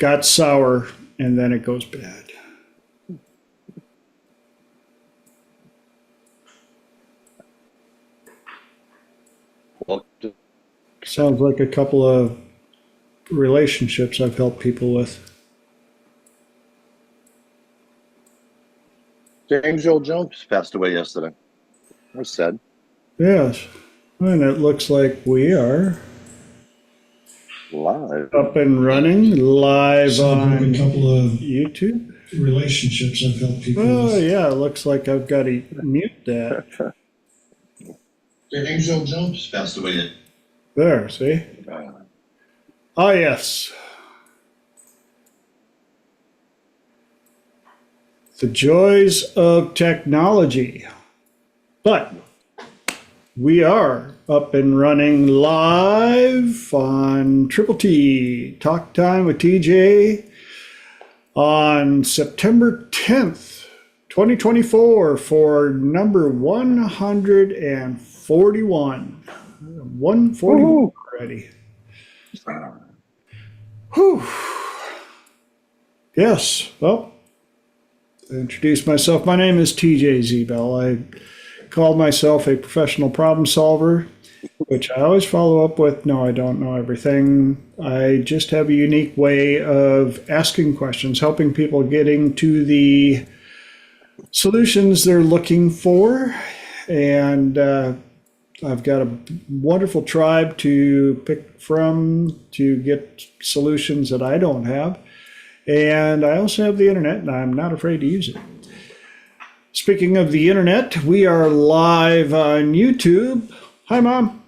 got sour, and then it goes bad. Well, Sounds like a couple of relationships I've helped people with. James Earl Jones passed away yesterday. That was sad. Yes, and it looks like we are Live. up and running live Sounds on like a couple of YouTube. relationships I've helped people Oh with. yeah, it looks like I've got to mute that. James Earl Jones passed away. There, see? Ah, yes. The joys of technology. But we are up and running live on Triple T Talk Time with TJ on September 10th, 2024 for number 141. 141 already. Whew. Yes, well, to introduce myself, my name is TJ Zebel. I call myself a professional problem solver, which I always follow up with, no, I don't know everything. I just have a unique way of asking questions, helping people getting to the solutions they're looking for. And I've got a wonderful tribe to pick from to get solutions that I don't have. And I also have the internet, and I'm not afraid to use it. Speaking of the internet, we are live on YouTube. Hi, Mom.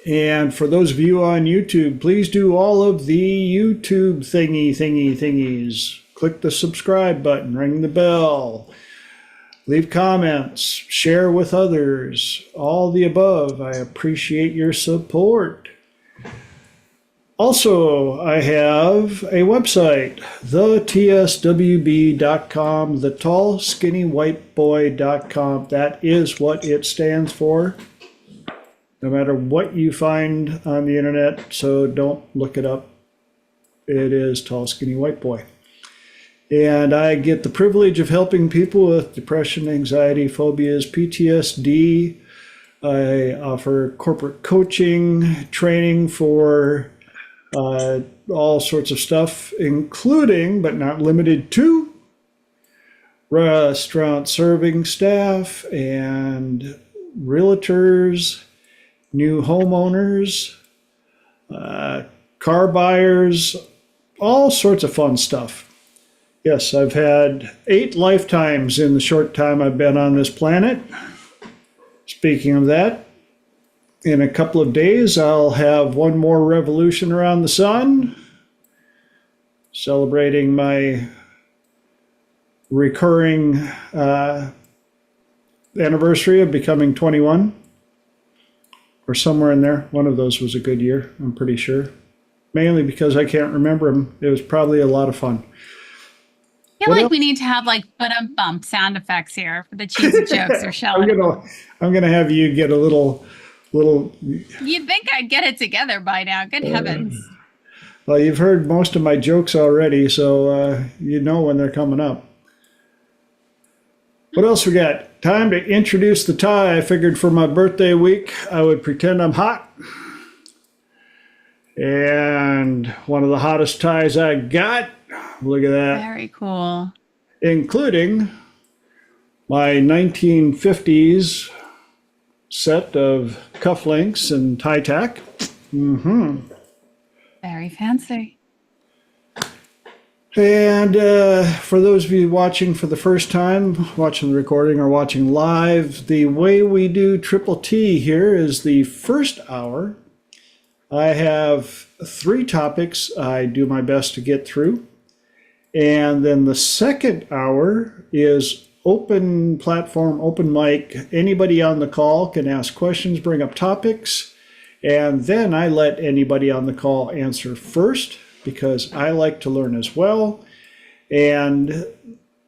And for those of you on YouTube, please do all of the YouTube thingies. Click the subscribe button, ring the bell, leave comments, share with others, all the above. I appreciate your support. Also, I have a website, thetswb.com, thetallskinnywhiteboy.com. That is what it stands for, no matter what you find on the internet, so don't look it up. It is Tall Skinny White Boy. And I get the privilege of helping people with depression, anxiety, phobias, PTSD. I offer corporate coaching, training for all sorts of stuff, including, but not limited to, restaurant serving staff and realtors, new homeowners, car buyers, all sorts of fun stuff. Yes, I've had 8 lifetimes in the short time I've been on this planet. Speaking of that, in a couple of days, I'll have one more revolution around the sun, celebrating my recurring anniversary of becoming 21, or somewhere in there. One of those was a good year, I'm pretty sure. Mainly because I can't remember them. It was probably a lot of fun. I feel like we need to have like bump sound effects here for the cheesy jokes or showing. I'm gonna have you get a little. You'd think I'd get it together by now. Good heavens. Well, you've heard most of my jokes already, so you know when they're coming up. What else we got? Time to introduce the tie. I figured for my birthday week, I would pretend I'm hot. And one of the hottest ties I got, look at that. Very cool. Including my 1950s set of cufflinks and tie tack. Very fancy. And for those of you watching for the first time, watching the recording or watching live, the way we do Triple T here is the first hour. I have 3 topics I do my best to get through. And then the second hour is open platform, open mic. Anybody on the call can ask questions, bring up topics, and then I let anybody on the call answer first because I like to learn as well. And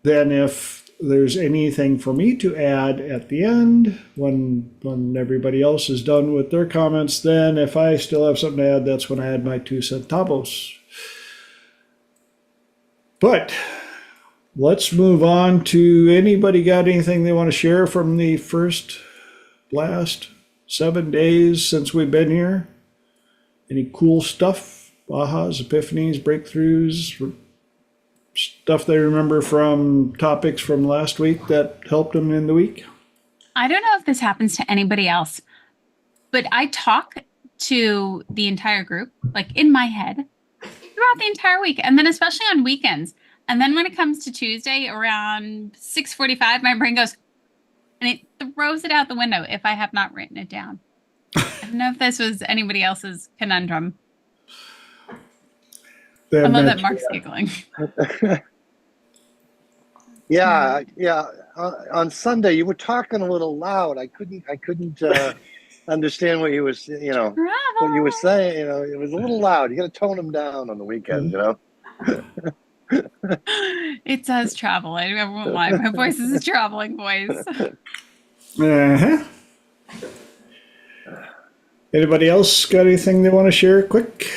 then if there's anything for me to add at the end, when everybody else is done with their comments, then if I still have something to add, that's when I add my 2 centavos. But let's move on to anybody got anything they want to share from the last 7 days since we've been here? Any cool stuff? Ahas, epiphanies, breakthroughs, stuff they remember from topics from last week that helped them in the week? I don't know if this happens to anybody else, but I talk to the entire group, like in my head, throughout the entire week, and then especially on weekends. And then when it comes to Tuesday around 6:45, my brain goes, and it throws it out the window if I have not written it down. I don't know if this was anybody else's conundrum. I love that Mark's giggling. Yeah. On Sunday, you were talking a little loud. I couldn't understand what you was, what you were saying. It was a little loud. You got to tone them down on the weekends, It does travel. I won't lie. My voice is a traveling voice. Uh-huh. Anybody else got anything they want to share quick?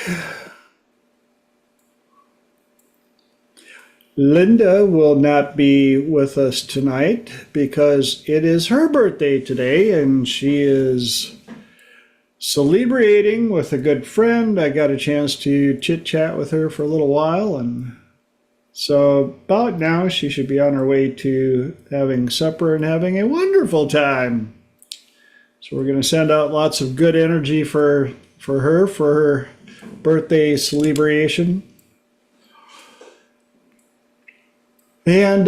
Linda will not be with us tonight because it is her birthday today and she is celebrating with a good friend. I got a chance to chit chat with her for a little while, and so about now she should be on her way to having supper and having a wonderful time. So we're going to send out lots of good energy for her birthday celebration. And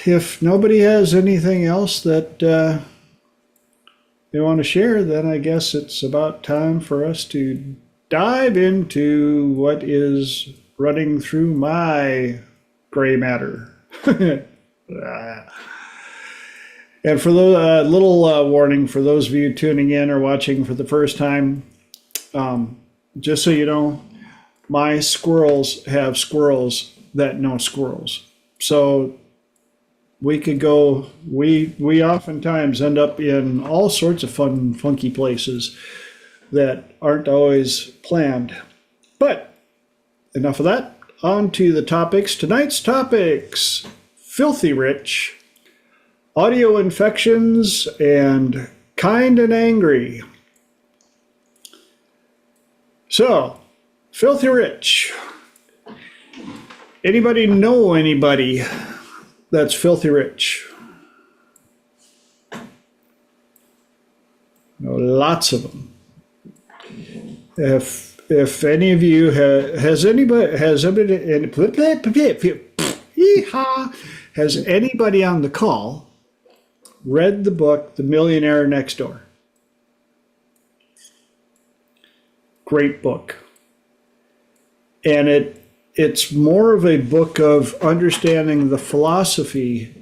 if nobody has anything else that they want to share, then I guess it's about time for us to dive into what is running through my gray matter. And for the little warning for those of you tuning in or watching for the first time, just so you know, my squirrels have squirrels that know squirrels. So we could go, we oftentimes end up in all sorts of fun, funky places that aren't always planned. But enough of that. On to the topics. Tonight's topics: filthy rich, audio infections, and kind and angry. So, filthy rich. Anybody know anybody that's filthy rich? Lots of them. If any of you has anybody on the call read the book The Millionaire Next Door? Great book. And it's more of a book of understanding the philosophy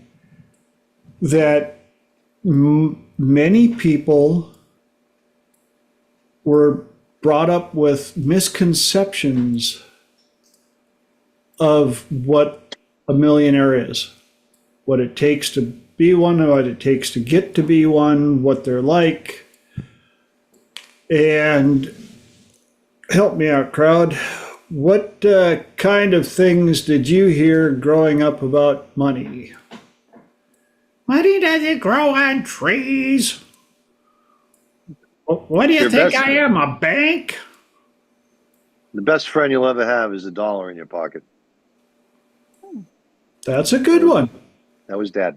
that many people were brought up with misconceptions of what a millionaire is, what it takes to be one, what it takes to get to be one, what they're like. And help me out, crowd. What kind of things did you hear growing up about money? Money doesn't grow on trees. What do you think I am, a bank? The best friend you'll ever have is $1 in your pocket. That's a good one. That was Dad.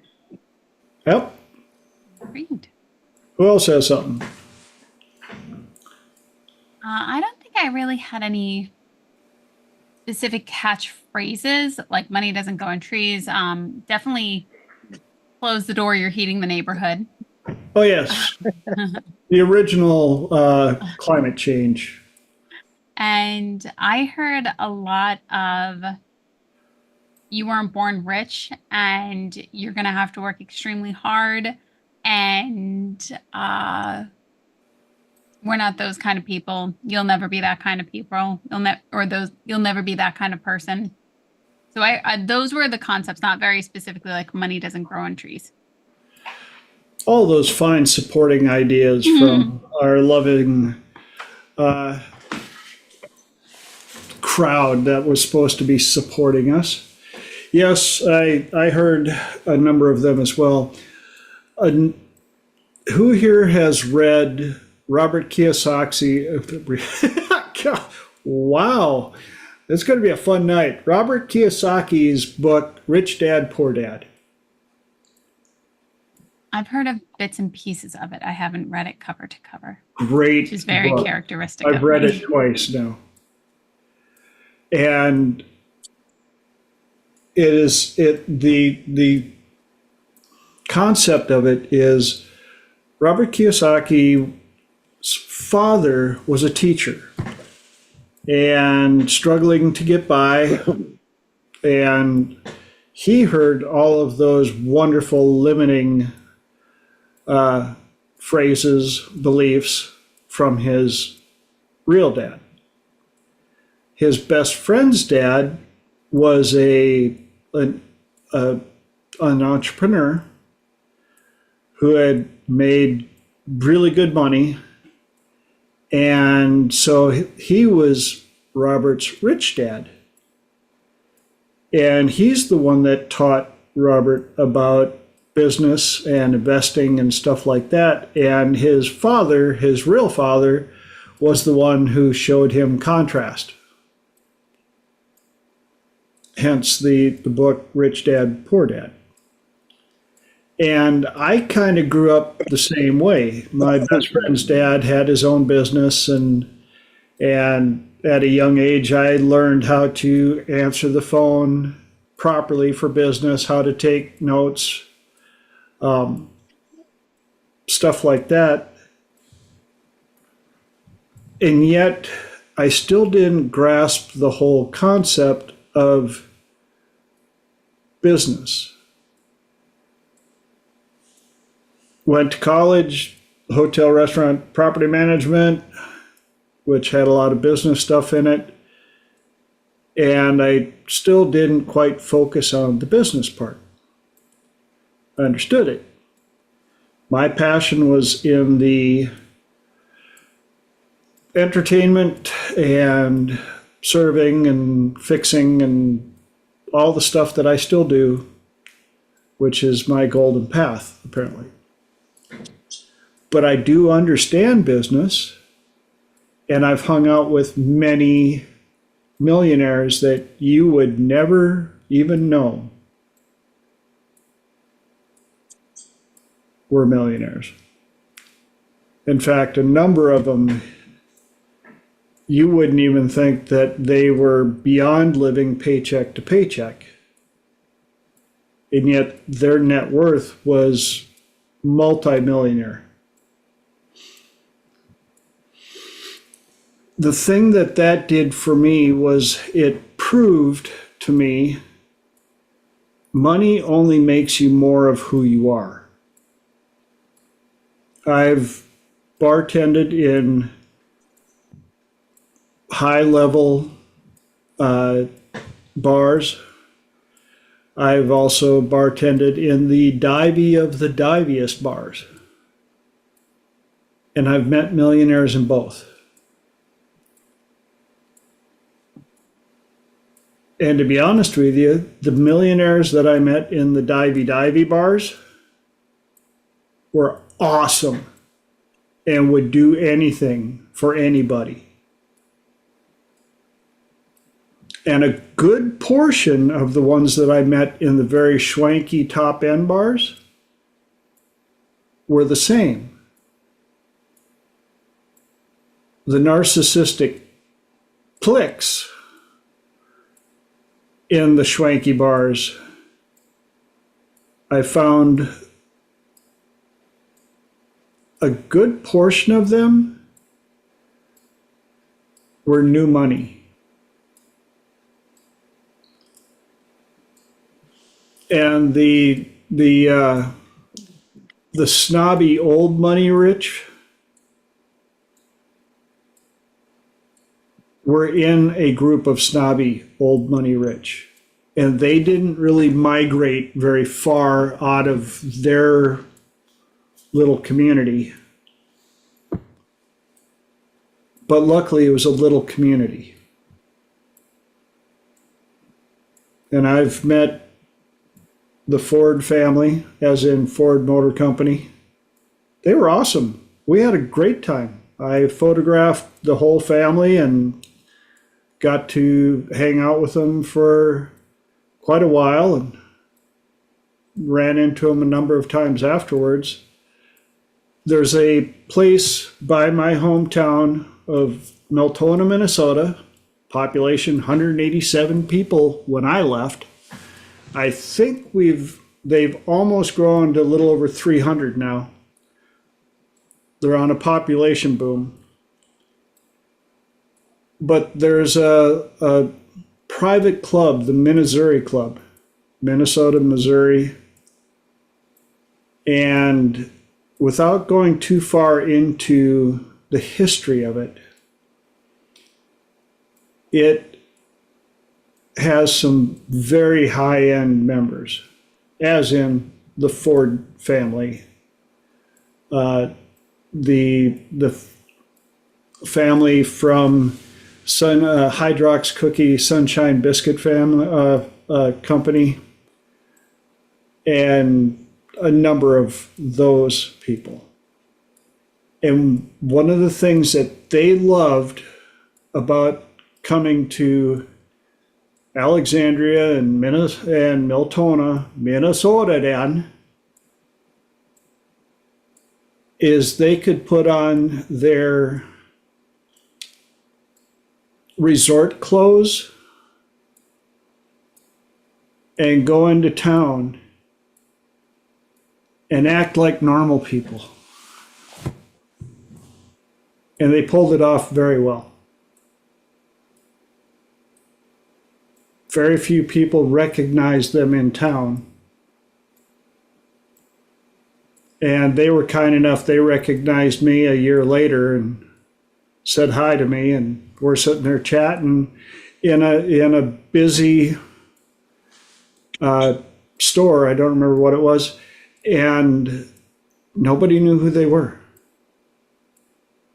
Yep. Great. Who else has something? I don't think I really had any specific catchphrases, like money doesn't go in trees. Definitely close the door, you're heating the neighborhood. Oh, yes. The original climate change. And I heard a lot of you weren't born rich and you're going to have to work extremely hard. And we're not those kind of people. You'll never be that kind of people. You'll never be that kind of person. So those were the concepts, not very specifically like money doesn't grow on trees. All those fine supporting ideas from our loving crowd that was supposed to be supporting us. Yes, I heard a number of them as well. Uh, who here has read Robert Kiyosaki? Wow, it's going to be a fun night. Robert Kiyosaki's book, Rich Dad, Poor Dad. I've heard of bits and pieces of it. I haven't read it cover to cover, Great which is very book. characteristic I've of read me. it twice now. And the concept of it is Robert Kiyosaki's father was a teacher and struggling to get by, and he heard all of those wonderful limiting phrases, beliefs from his real dad. His best friend's dad was an entrepreneur who had made really good money, and so he was Robert's rich dad. And he's the one that taught Robert about business and investing and stuff like that. And his father, his real father, was the one who showed him contrast. Hence the book Rich Dad, Poor Dad. And I kind of grew up the same way. My best friend's dad had his own business, and at a young age, I learned how to answer the phone properly for business, how to take notes, stuff like that. And yet, I still didn't grasp the whole concept of business. Went to college, hotel, restaurant, property management, which had a lot of business stuff in it. And I still didn't quite focus on the business part. I understood it. My passion was in the entertainment and serving and fixing and all the stuff that I still do, which is my golden path, apparently. But I do understand business, and I've hung out with many millionaires that you would never even know were millionaires. In fact, a number of them, you wouldn't even think that they were beyond living paycheck to paycheck. And yet their net worth was multimillionaire. The thing that did for me was it proved to me money only makes you more of who you are. I've bartended in high-level bars. I've also bartended in the divey of the diviest bars. And I've met millionaires in both. And to be honest with you, the millionaires that I met in the divey bars were awesome and would do anything for anybody. And a good portion of the ones that I met in the very schwanky top end bars were the same. The narcissistic cliques in the schwanky bars, I found a good portion of them were new money. And the snobby old money rich were in a group of snobby old money rich, and they didn't really migrate very far out of their little community. But luckily it was a little community. And I've met the Ford family, as in Ford Motor Company. They were awesome. We had a great time. I photographed the whole family and got to hang out with them for quite a while and ran into them a number of times afterwards. There's a place by my hometown of Miltona, Minnesota, population 187 people when I left. I think they've almost grown to a little over 300 now. They're on a population boom. But there's a private club, the Missouri Club, Minnesota, Missouri. And without going too far into the history of it, it has some very high-end members, as in the Ford family, the family from Hydrox Cookie Sunshine Biscuit family company, and a number of those people. And one of the things that they loved about coming to Alexandria and Miltona, Minnesota then, is they could put on their resort clothes and go into town and act like normal people. And they pulled it off very well. Very few people recognized them in town. And they were kind enough, they recognized me a year later and said hi to me, and we're sitting there chatting in a busy store. I don't remember what it was, and nobody knew who they were.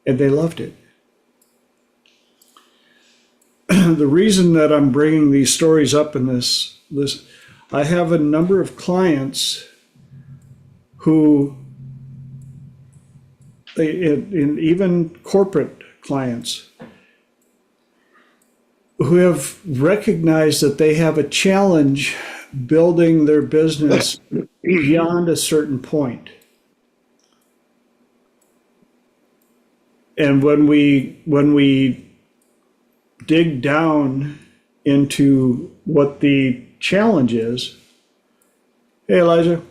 And they loved it. The reason that I'm bringing these stories up in this, I have a number of clients who, and even corporate clients, who have recognized that they have a challenge building their business beyond a certain point. And when we dig down into what the challenge is, hey Elijah,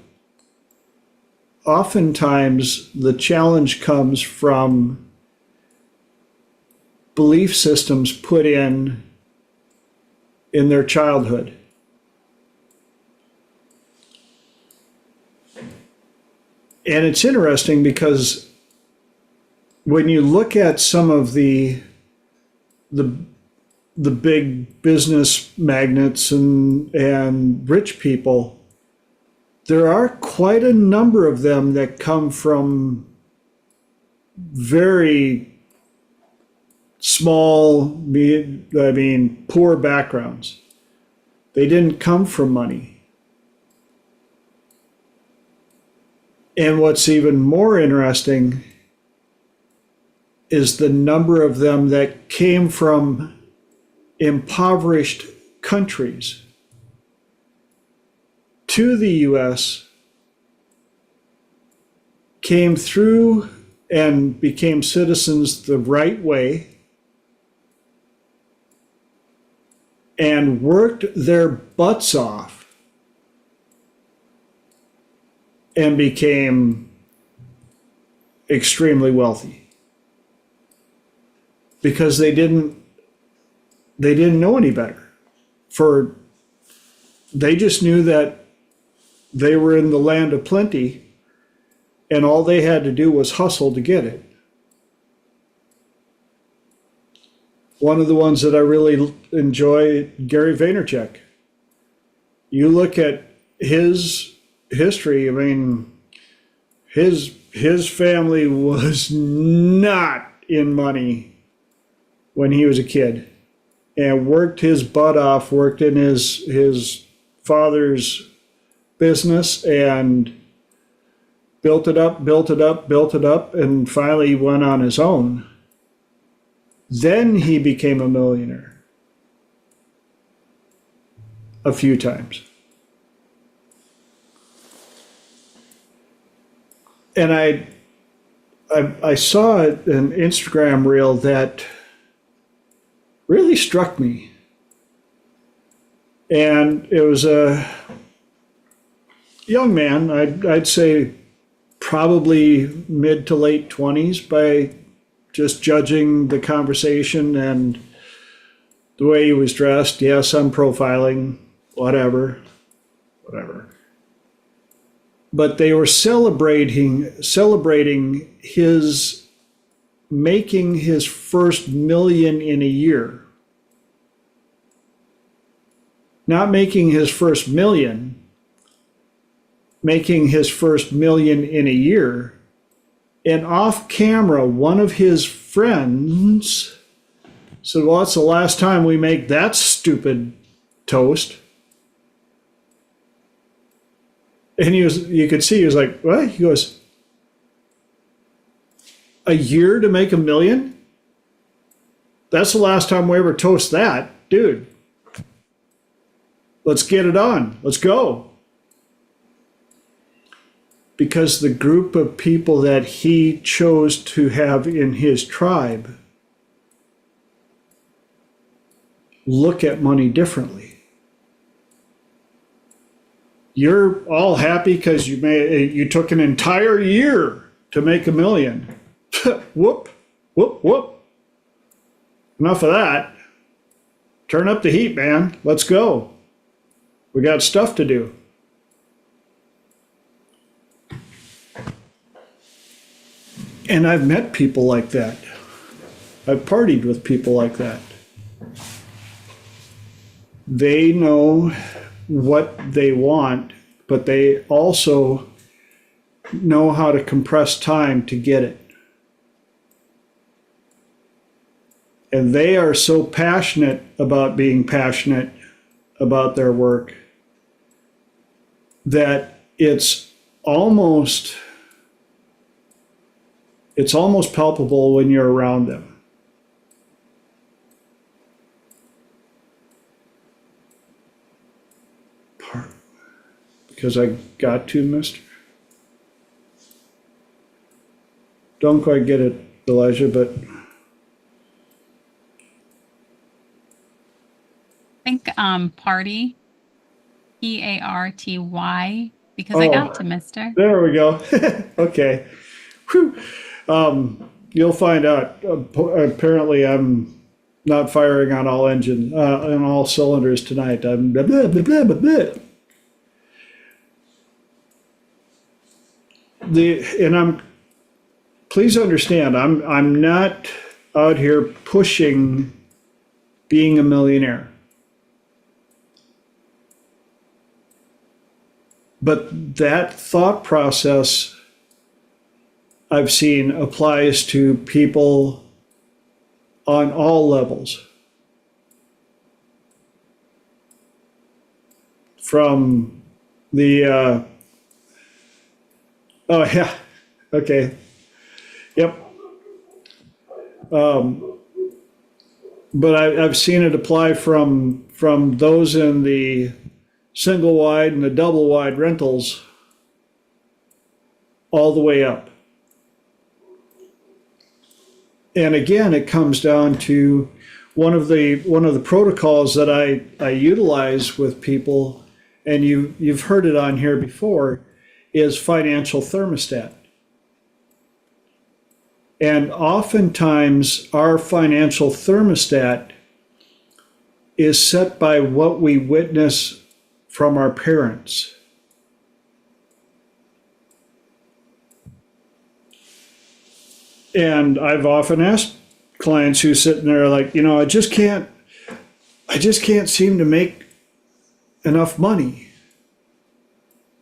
oftentimes the challenge comes from belief systems put in their childhood. And it's interesting because when you look at some of the big business magnates and rich people, there are quite a number of them that come from very small, poor backgrounds. They didn't come from money. And what's even more interesting is the number of them that came from impoverished countries to the US, came through and became citizens the right way, and worked their butts off and became extremely wealthy because they didn't know any better. They just knew that they were in the land of plenty and all they had to do was hustle to get it. One of the ones that I really enjoy, Gary Vaynerchuk. You look at his history, his family was not in money when he was a kid, and worked his butt off, worked in his father's business and built it up, and finally went on his own. Then he became a millionaire a few times. And I saw an Instagram reel that really struck me. And it was a young man, I'd say probably mid to late 20s by just judging the conversation and the way he was dressed. Yes, I'm profiling, whatever. But they were celebrating his making his first million in a year. Not making his first million, making his first million in a year. And off camera, one of his friends said, well, it's the last time we make that stupid toast. And you could see, he was like, what? He goes, a year to make $1 million? That's the last time we ever toast that. Dude, let's get it on. Let's go. Because the group of people that he chose to have in his tribe look at money differently. You're all happy because you took an entire year to make $1 million. Whoop, whoop, whoop. Enough of that. Turn up the heat, man. Let's go. We got stuff to do. And I've met people like that. I've partied with people like that. They know what they want, but they also know how to compress time to get it. And they are so passionate about being passionate about their work that it's almost palpable when you're around them. Because I got to, mister. Don't quite get it, Elijah, but I think party, PARTY, because I got to, mister. There we go. Okay. Whew. You'll find out. Apparently, I'm not firing on all engines, on all cylinders tonight. I'm blah, blah, blah, blah, blah, blah. Please understand, I'm not out here pushing being a millionaire. But that thought process I've seen applies to people on all levels. From the, oh yeah, okay, yep. But I've seen it apply from those in the single wide and the double wide rentals all the way up. And again, it comes down to one of the protocols that I utilize with people, and you've heard it on here before, is financial thermostat. And oftentimes our financial thermostat is set by what we witness from our parents. And I've often asked clients who sit in there like, I just can't seem to make enough money.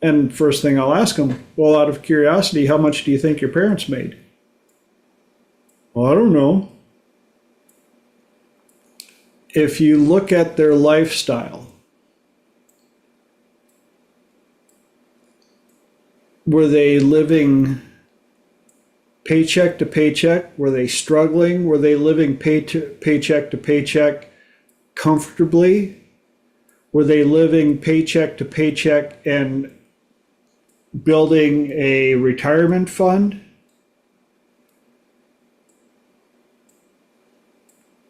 And first thing I'll ask them, well, out of curiosity, how much do you think your parents made? Well, I don't know. If you look at their lifestyle, were they living paycheck to paycheck? Were they struggling? Were they living paycheck to paycheck comfortably? Were they living paycheck to paycheck and building a retirement fund?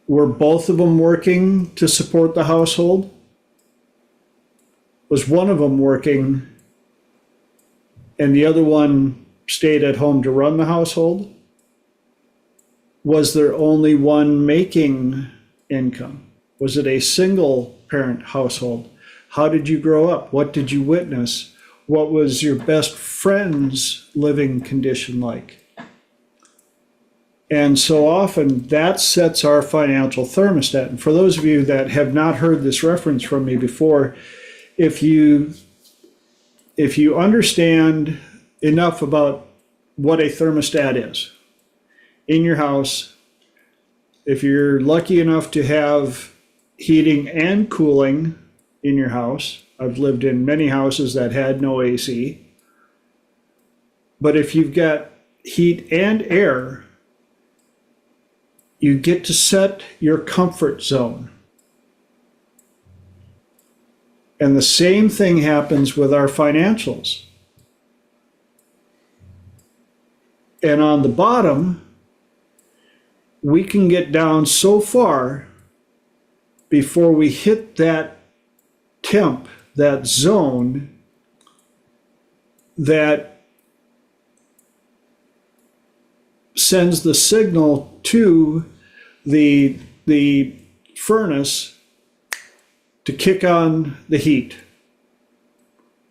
Were both of them working to support the household? Was one of them working and the other one stayed at home to run the household? Was there only one making income? Was it a single parent household? How did you grow up? What did you witness? What was your best friend's living condition like? And so often that sets our financial thermostat. And for those of you that have not heard this reference from me before, if you understand enough about what a thermostat is in your house, if you're lucky enough to have heating and cooling in your house, I've lived in many houses that had no AC, but if you've got heat and air, you get to set your comfort zone. And the same thing happens with our financials. And on the bottom, we can get down so far before we hit that temp, that zone, that sends the signal to the furnace to kick on the heat,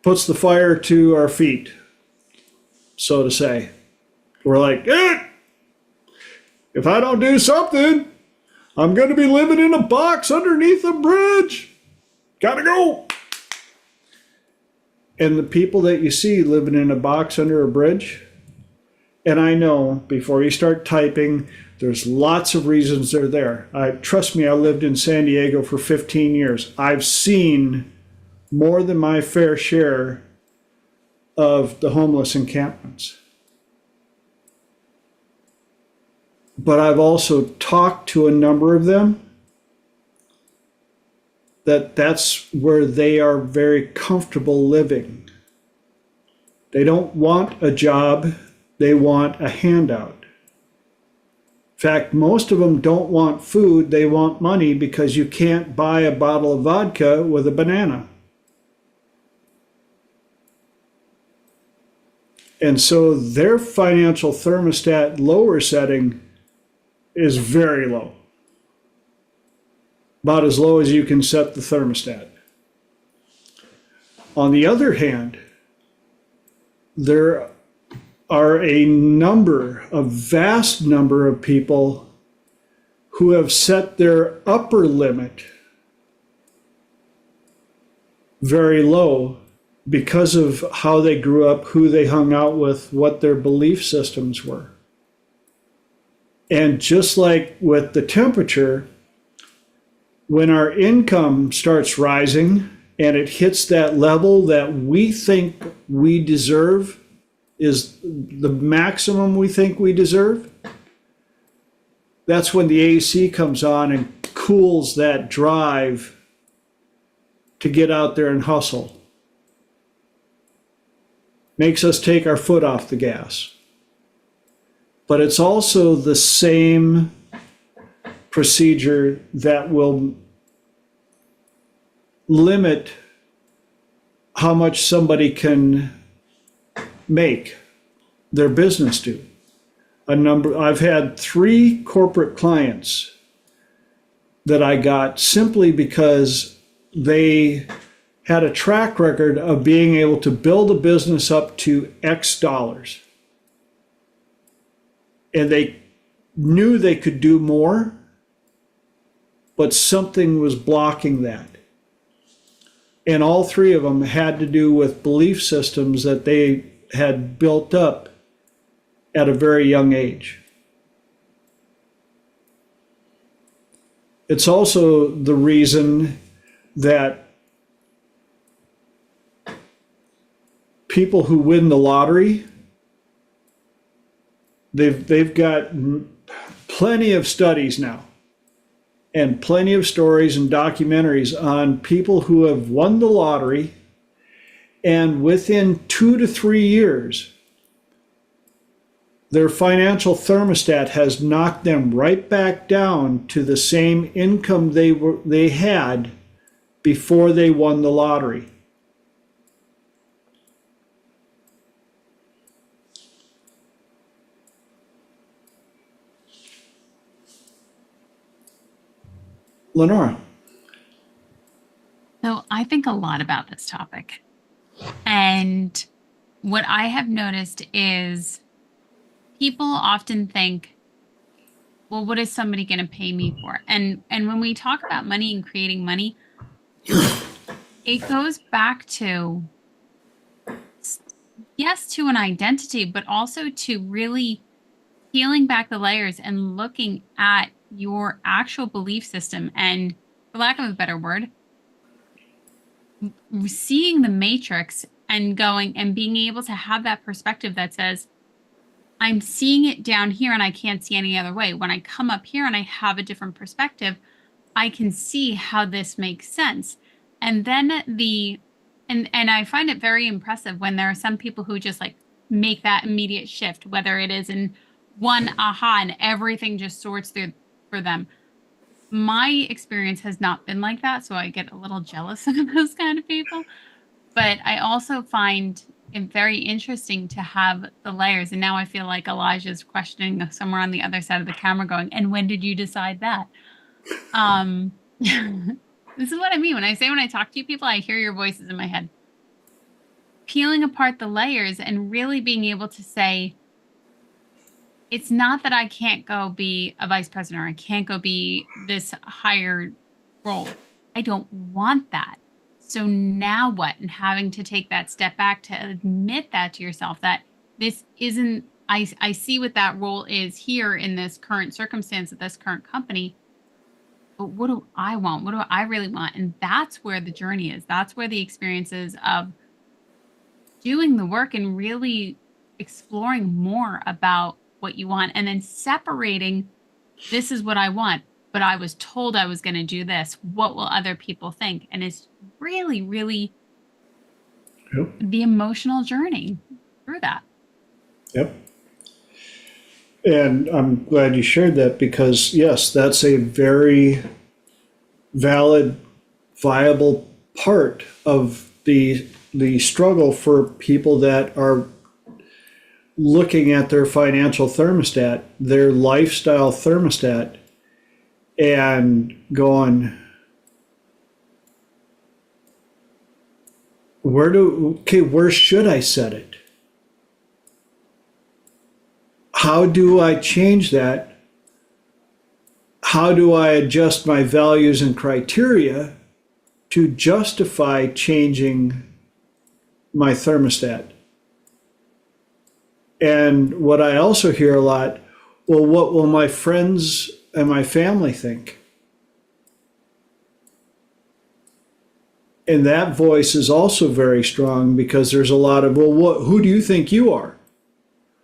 puts the fire to our feet, so to say. We're like, if I don't do something, I'm going to be living in a box underneath a bridge. Gotta go. And the people that you see living in a box under a bridge, and I know before you start typing, there's lots of reasons they're there. Trust me, I lived in San Diego for 15 years. I've seen more than my fair share of the homeless encampments. But I've also talked to a number of them that's where they are very comfortable living. They don't want a job, they want a handout. In fact, most of them don't want food, they want money because you can't buy a bottle of vodka with a banana. And so their financial thermostat lower setting is very low. About as low as you can set the thermostat. On the other hand, there are a vast number of people who have set their upper limit very low because of how they grew up, who they hung out with, what their belief systems were. And just like with the temperature, when our income starts rising and it hits that level that we think we deserve, is the maximum we think we deserve, that's when the AC comes on and cools that drive to get out there and hustle. Makes us take our foot off the gas. But it's also the same procedure that will limit how much somebody can make their business do. I've had 3 corporate clients that I got simply because they had a track record of being able to build a business up to X dollars. And they knew they could do more, but something was blocking that. And all 3 of them had to do with belief systems that they had built up at a very young age. It's also the reason that people who win the lottery, they've got plenty of studies now and plenty of stories and documentaries on people who have won the lottery, and within 2 to 3 years, their financial thermostat has knocked them right back down to the same income they had before they won the lottery. Lenora. So I think a lot about this topic. And what I have noticed is people often think, well, what is somebody going to pay me for? And when we talk about money and creating money, it goes back to, yes, to an identity, but also to really peeling back the layers and looking at your actual belief system and, for lack of a better word, seeing the matrix and going and being able to have that perspective that says, I'm seeing it down here and I can't see any other way. When I come up here and I have a different perspective, I can see how this makes sense. And then and I find it very impressive when there are some people who just like make that immediate shift, whether it is in one aha and everything just sorts through for them. My experience has not been like that, so I get a little jealous of those kind of people. But I also find it very interesting to have the layers. And now I feel like Elijah's questioning somewhere on the other side of the camera going, and when did you decide that? This is what I mean. When I talk to you people, I hear your voices in my head. Peeling apart the layers and really being able to say, it's not that I can't go be a vice president or I can't go be this higher role. I don't want that. So now what? And having to take that step back to admit that to yourself, that this isn't, I see what that role is here in this current circumstance at this current company, but what do I want? What do I really want? And that's where the journey is. That's where the experience is of doing the work and really exploring more about what you want, and then separating, this is what I want, but I was told I was going to do this. What will other people think? And it's really, really the emotional journey through that. Yep. And I'm glad you shared that because, yes, that's a very valid, viable part of the struggle for people that are looking at their financial thermostat, their lifestyle thermostat, and going, where should I set it? How do I change that? How do I adjust my values and criteria to justify changing my thermostat? And what I also hear a lot, well, what will my friends and my family think? And that voice is also very strong because there's a lot of, well, who do you think you are?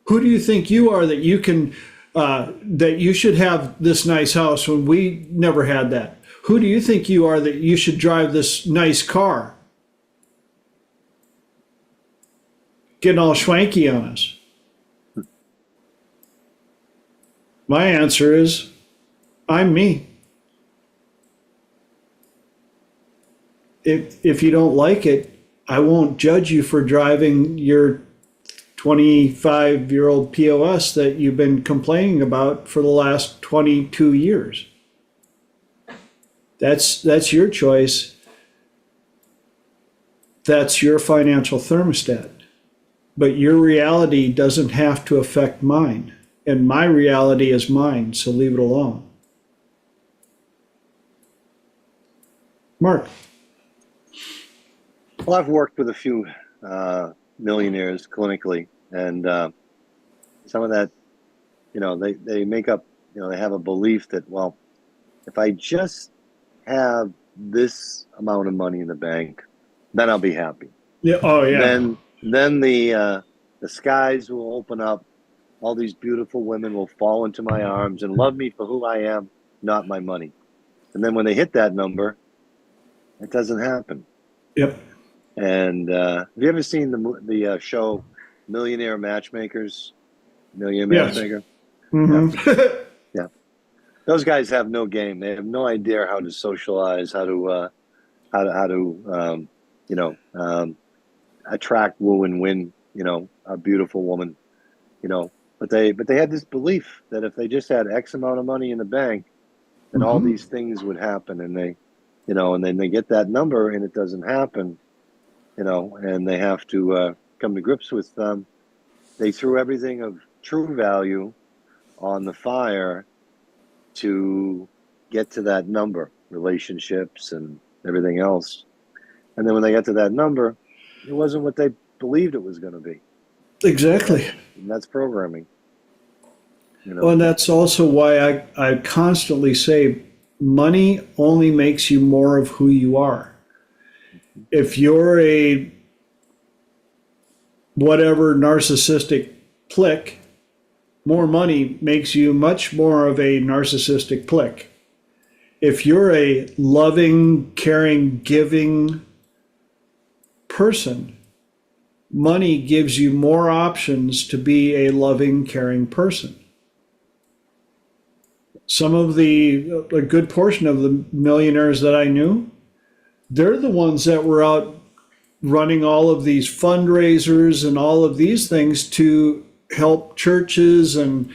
Who do you think you are that you can, that you should have this nice house when we never had that? Who do you think you are that you should drive this nice car? Getting all schwanky on us. My answer is, I'm me. If you don't like it, I won't judge you for driving your 25-year-old POS that you've been complaining about for the last 22 years. That's your choice. That's your financial thermostat. But your reality doesn't have to affect mine. And my reality is mine, so leave it alone. Mark. Well, I've worked with a few millionaires clinically, and some of that, they make up, they have a belief that, well, if I just have this amount of money in the bank, then I'll be happy. Yeah. Oh, yeah. Then the skies will open up. All these beautiful women will fall into my arms and love me for who I am, not my money. And then when they hit that number, it doesn't happen. Yep. And have you ever seen the show Millionaire Matchmakers? Millionaire Yes. Matchmaker? Mm-hmm. Yeah. Those guys have no game. They have no idea how to socialize, how to attract, woo, and win, a beautiful woman, but they had this belief that if they just had X amount of money in the bank, then all these things would happen. And and then they get that number and it doesn't happen, and they have to come to grips with them. They threw everything of true value on the fire to get to that number, relationships and everything else. And then when they got to that number, it wasn't what they believed it was going to be. Exactly. And that's programming. Well, and that's also why I constantly say money only makes you more of who you are. If you're a whatever narcissistic plick, more money makes you much more of a narcissistic plick. If you're a loving, caring, giving person, money gives you more options to be a loving, caring person. Some of a good portion of the millionaires that I knew, they're the ones that were out running all of these fundraisers and all of these things to help churches and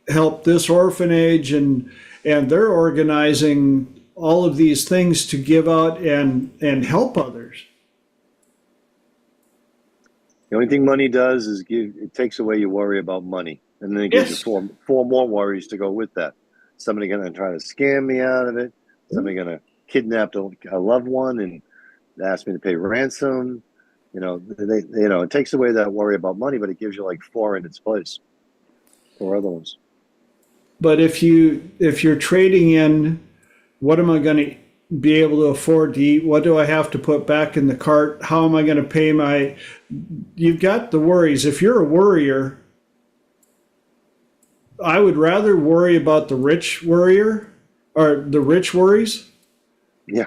help this orphanage, and they're organizing all of these things to give out and help others. The only thing money does is it takes away your worry about money, and then it gives you four more worries to go with that. Somebody going to try to scam me out of it. Somebody going to kidnap a loved one and ask me to pay ransom. It takes away that worry about money, but it gives you like four in its place, four other ones. But if you're trading in, what am I going to be able to afford to eat? What do I have to put back in the cart? How am I going to pay you've got the worries. If you're a worrier, I would rather worry about the rich worrier or the rich worries. Yeah.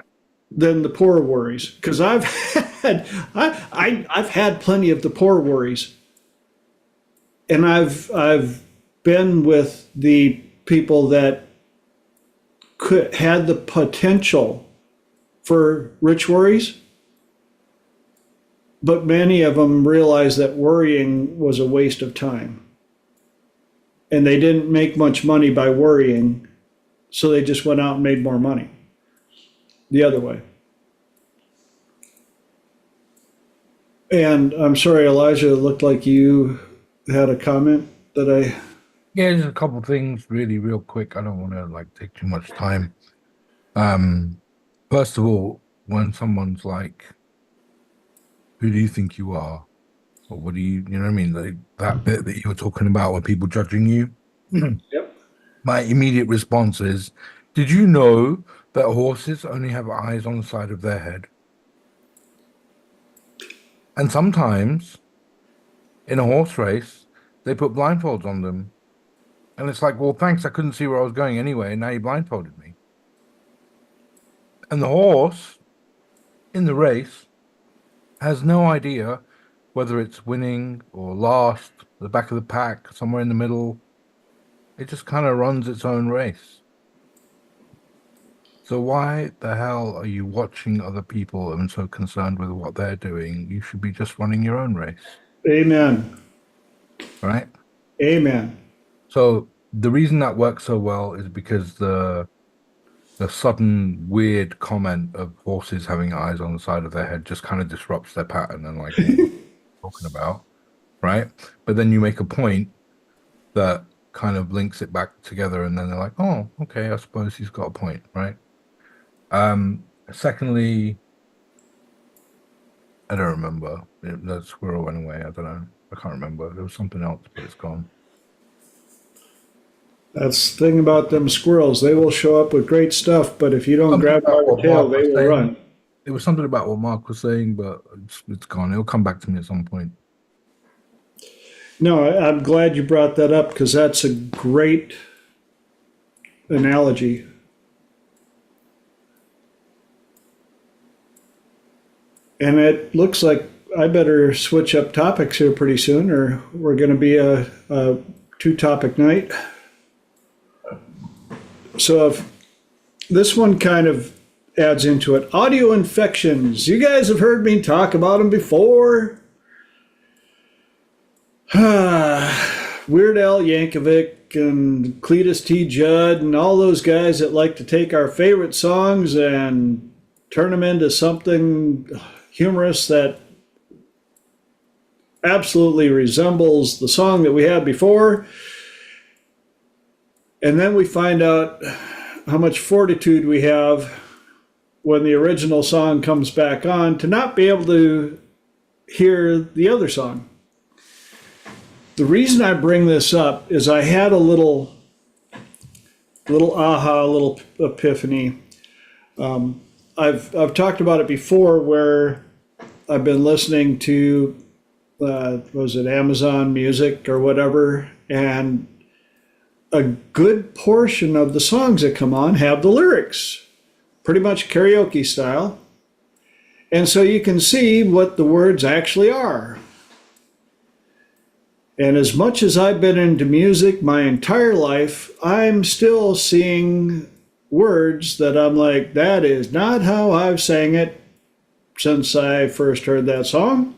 Than the poor worries. Because I've had plenty of the poor worries. And I've been with the people that had the potential for rich worries, but many of them realized that worrying was a waste of time. And they didn't make much money by worrying, so they just went out and made more money the other way. And I'm sorry, Elijah, it looked like you had a comment that I... Yeah, just a couple of things really real quick. I don't want to take too much time. First of all, when someone's like, who do you think you are? Or what do you know what I mean? That bit that you were talking about when people judging you. Yep. My immediate response is, did you know that horses only have eyes on the side of their head? And sometimes in a horse race, they put blindfolds on them. And it's like, well, thanks, I couldn't see where I was going anyway, and now you blindfolded me. And the horse in the race has no idea whether it's winning or last, the back of the pack, somewhere in the middle. It just kind of runs its own race. So why the hell are you watching other people and so concerned with what they're doing? You should be just running your own race. Amen. Right? Amen. So the reason that works so well is because the sudden weird comment of horses having eyes on the side of their head just kind of disrupts their pattern and like what we're talking about, right? But then you make a point that kind of links it back together, and then they're like, oh, okay, I suppose he's got a point, right? Secondly, I don't remember. The squirrel went away. I don't know. I can't remember. There was something else, but it's gone. That's the thing about them squirrels. They will show up with great stuff, but if you don't grab by the tail, they will run. It was something about what Mark was saying, but it's gone. It'll come back to me at some point. No, I'm glad you brought that up because that's a great analogy. And it looks like I better switch up topics here pretty soon, or we're going to be a two-topic night. So if this one kind of adds into it. Audio infections. You guys have heard me talk about them before. Weird Al Yankovic and Cletus T. Judd and all those guys that like to take our favorite songs and turn them into something humorous that absolutely resembles the song that we had before. And then we find out how much fortitude we have when the original song comes back on to not be able to hear the other song. The reason I bring this up is I had a little epiphany. I've talked about it before where I've been listening to was it Amazon Music or whatever, and a good portion of the songs that come on have the lyrics, pretty much karaoke style. And so you can see what the words actually are. And as much as I've been into music my entire life, I'm still seeing words that I'm like, that is not how I've sang it since I first heard that song.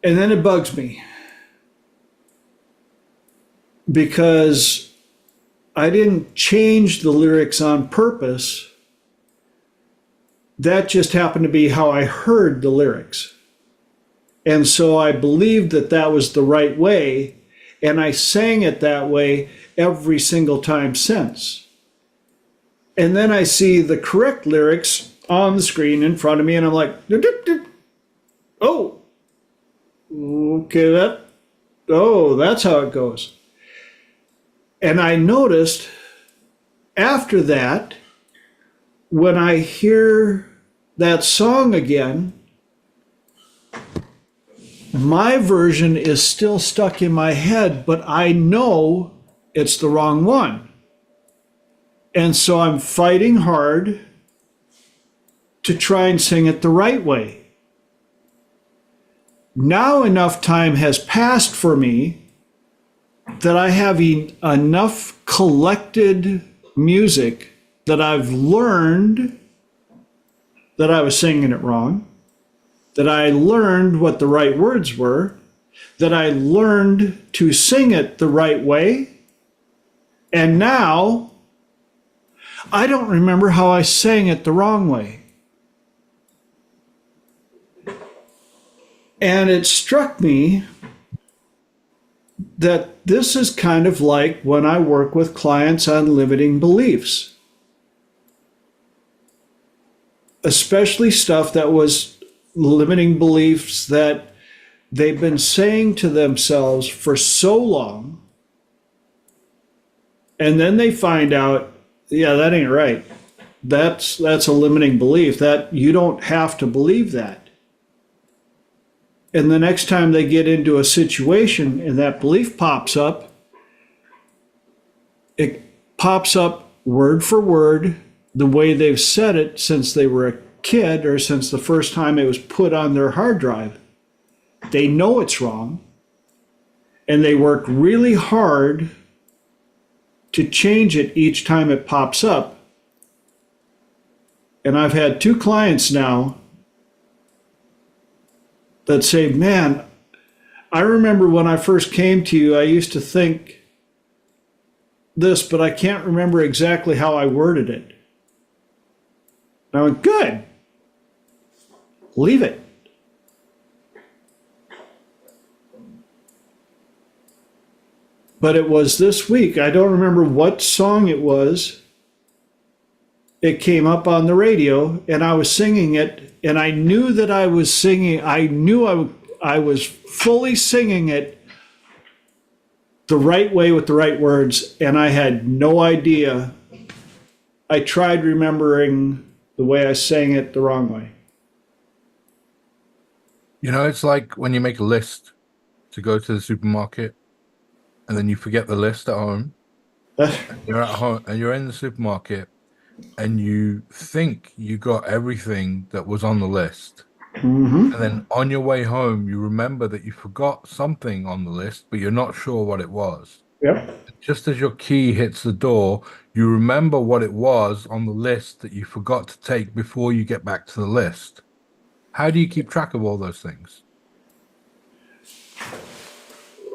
And then it bugs me because I didn't change the lyrics on purpose. That just happened to be how I heard the lyrics. And so I believed that that was the right way, and I sang it that way every single time since. And then I see the correct lyrics on the screen in front of me, and I'm like, doop, doop, doop. Oh, okay, that's how it goes. And I noticed after that, when I hear that song again, my version is still stuck in my head, but I know it's the wrong one. And so I'm fighting hard to try and sing it the right way. Now enough time has passed for me that I have enough collected music that I've learned that I was singing it wrong, that I learned what the right words were, that I learned to sing it the right way, and now I don't remember how I sang it the wrong way. And it struck me that this is kind of like when I work with clients on limiting beliefs, especially stuff that was limiting beliefs that they've been saying to themselves for so long, and then they find out, yeah, that ain't right. That's a limiting belief. That you don't have to believe that. And the next time they get into a situation and that belief pops up, it pops up word for word the way they've said it since they were a kid or since the first time it was put on their hard drive. They know it's wrong, and they work really hard to change it each time it pops up. And I've had 2 clients now that say, man, I remember when I first came to you, I used to think this, but I can't remember exactly how I worded it. And I went, good. Leave it. But it was this week. I don't remember what song it was. It came up on the radio, and I was singing it, and I knew that I was singing. I knew I was fully singing it the right way with the right words, and I had no idea. I tried remembering the way I sang it the wrong way. You know, it's like when you make a list to go to the supermarket and then you forget the list at home. You're at home and you're in the supermarket and you think you got everything that was on the list. Mm-hmm. And then on your way home, you remember that you forgot something on the list, but you're not sure what it was. Yep. Just as your key hits the door, you remember what it was on the list that you forgot to take before you get back to the list. How do you keep track of all those things?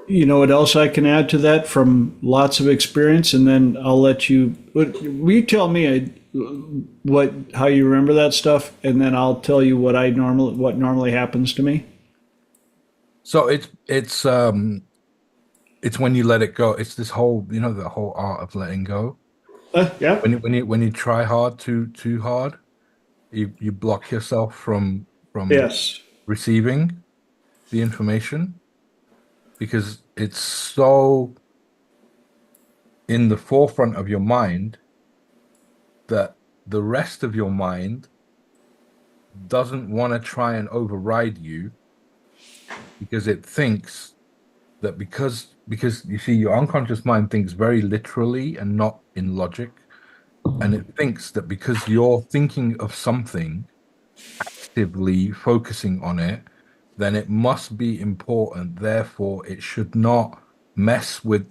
You know what else I can add to that from lots of experience, and then I'll let you. Will you tell me how you remember that stuff, and then I'll tell you what normally happens to me. So it's when you let it go. It's this whole, the whole art of letting go. Yeah. When you try hard too hard, you block yourself from Yes. receiving the information because it's so in the forefront of your mind that the rest of your mind doesn't want to try and override you because it thinks that because you see your unconscious mind thinks very literally and not in logic, and it thinks that because you're thinking of something, actively focusing on it, then it must be important, therefore it should not mess with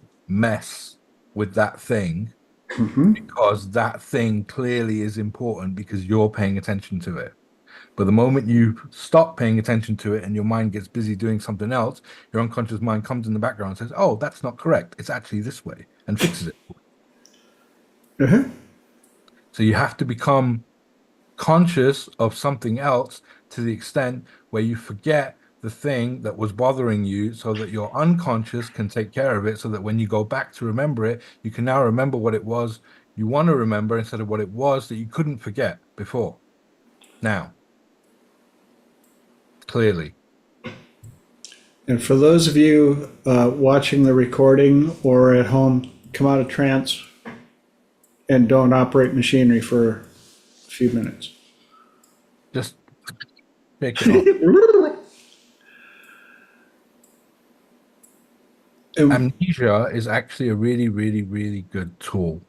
that thing Mm-hmm. because that thing clearly is important because you're paying attention to it. But the moment you stop paying attention to it and your mind gets busy doing something else, your unconscious mind comes in the background and says, oh, that's not correct. It's actually this way, and fixes it. Uh-huh. So you have to become conscious of something else to the extent where you forget the thing that was bothering you so that your unconscious can take care of it, so that when you go back to remember it, you can now remember what it was you want to remember instead of what it was that you couldn't forget before. Now, clearly. And for those of you watching the recording or at home, come out of trance and don't operate machinery for a few minutes. Just take it off. Amnesia is actually a really, really, really good tool.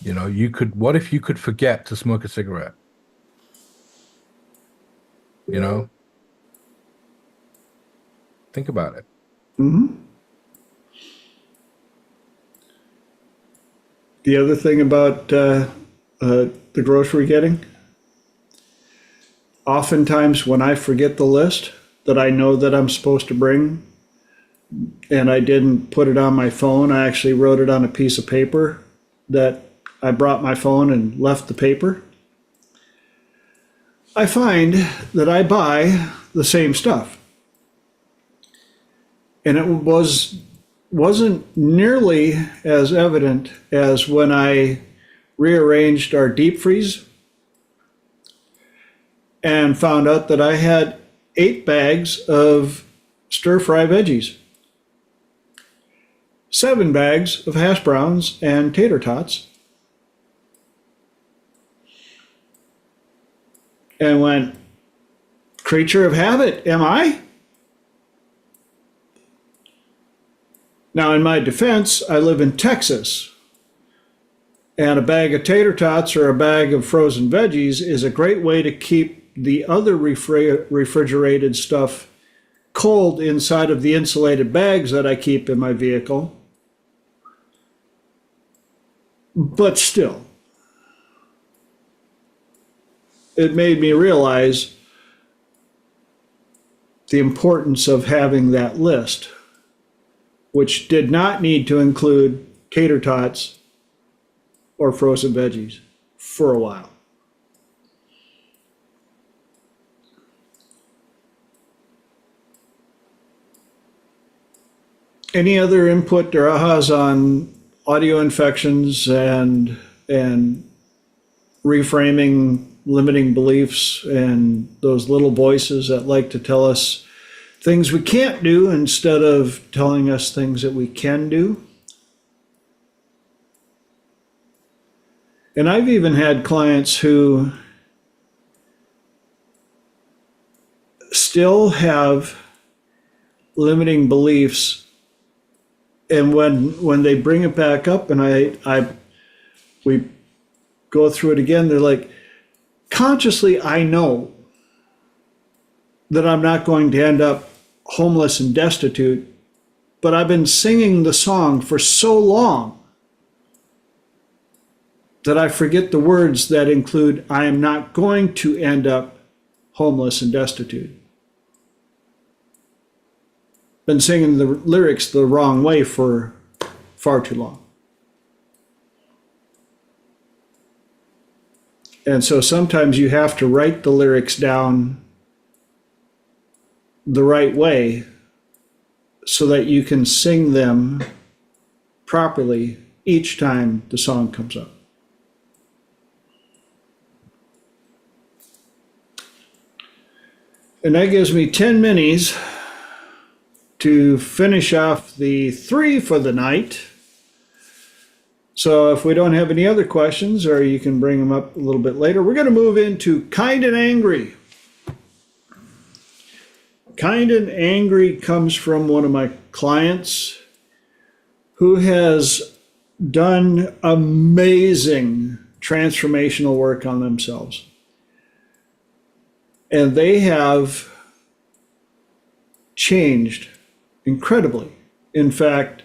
What if you could forget to smoke a cigarette? Think about it. Mm-hmm. The other thing about the grocery getting, oftentimes when I forget the list that I know that I'm supposed to bring, and I didn't put it on my phone, I actually wrote it on a piece of paper that I brought my phone and left the paper. I find that I buy the same stuff. And it wasn't nearly as evident as when I rearranged our deep freeze and found out that I had 8 bags of stir-fry veggies, 7 bags of hash browns and tater tots, and went, creature of habit, am I? Now, in my defense, I live in Texas, and a bag of tater tots or a bag of frozen veggies is a great way to keep the other refrigerated stuff cold inside of the insulated bags that I keep in my vehicle. But still, it made me realize the importance of having that list, which did not need to include tater tots or frozen veggies for a while. Any other input or ahas on audio infections and reframing limiting beliefs and those little voices that like to tell us things we can't do instead of telling us things that we can do? And I've even had clients who still have limiting beliefs, and when they bring it back up and we go through it again, they're like, consciously I know that I'm not going to end up homeless and destitute, but I've been singing the song for so long that I forget the words that include, I am not going to end up homeless and destitute. Been singing the lyrics the wrong way for far too long. And so sometimes you have to write the lyrics down the right way so that you can sing them properly each time the song comes up. And that gives me 10 minis to finish off the 3 for the night. So if we don't have any other questions, or you can bring them up a little bit later, we're going to move into kind and angry. Kind and angry comes from one of my clients who has done amazing transformational work on themselves. And they have changed incredibly. In fact,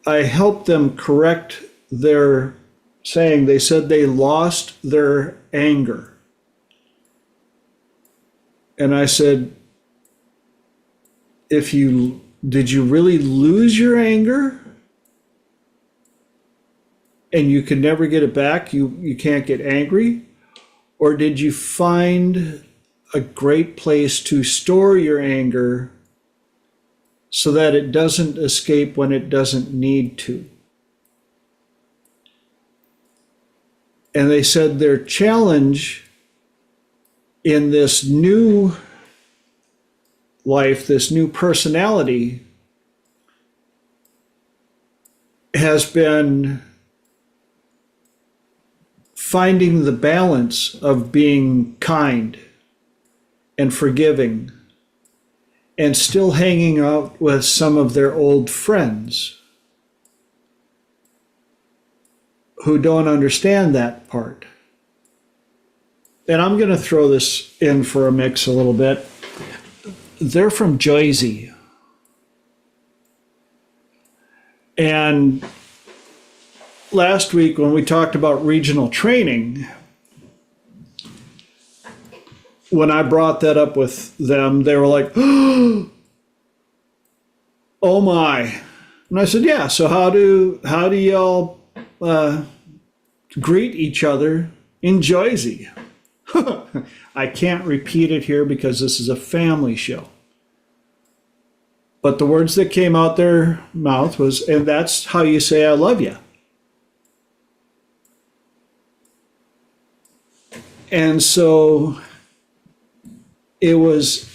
I helped them correct their saying. They said they lost their anger. And I said, did you really lose your anger? And you could never get it back? You can't get angry? Or did you find a great place to store your anger so that it doesn't escape when it doesn't need to? And they said their challenge in this new life, this new personality, has been finding the balance of being kind and forgiving and still hanging out with some of their old friends who don't understand that part. And I'm going to throw this in for a mix a little bit. They're from Jersey. And last week when we talked about regional training, when I brought that up with them, they were like, oh my. And I said, yeah, so how do y'all greet each other in Jersey? I can't repeat it here because this is a family show. But the words that came out their mouth was, and that's how you say I love you. And so it was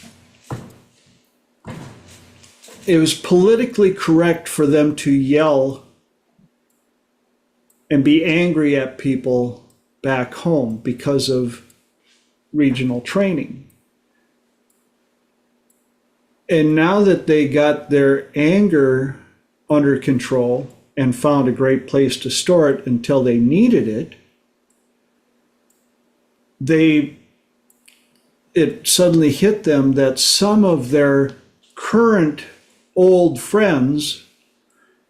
politically correct for them to yell and be angry at people back home because of regional training. And now that they got their anger under control and found a great place to store it until they needed it, it suddenly hit them that some of their current old friends,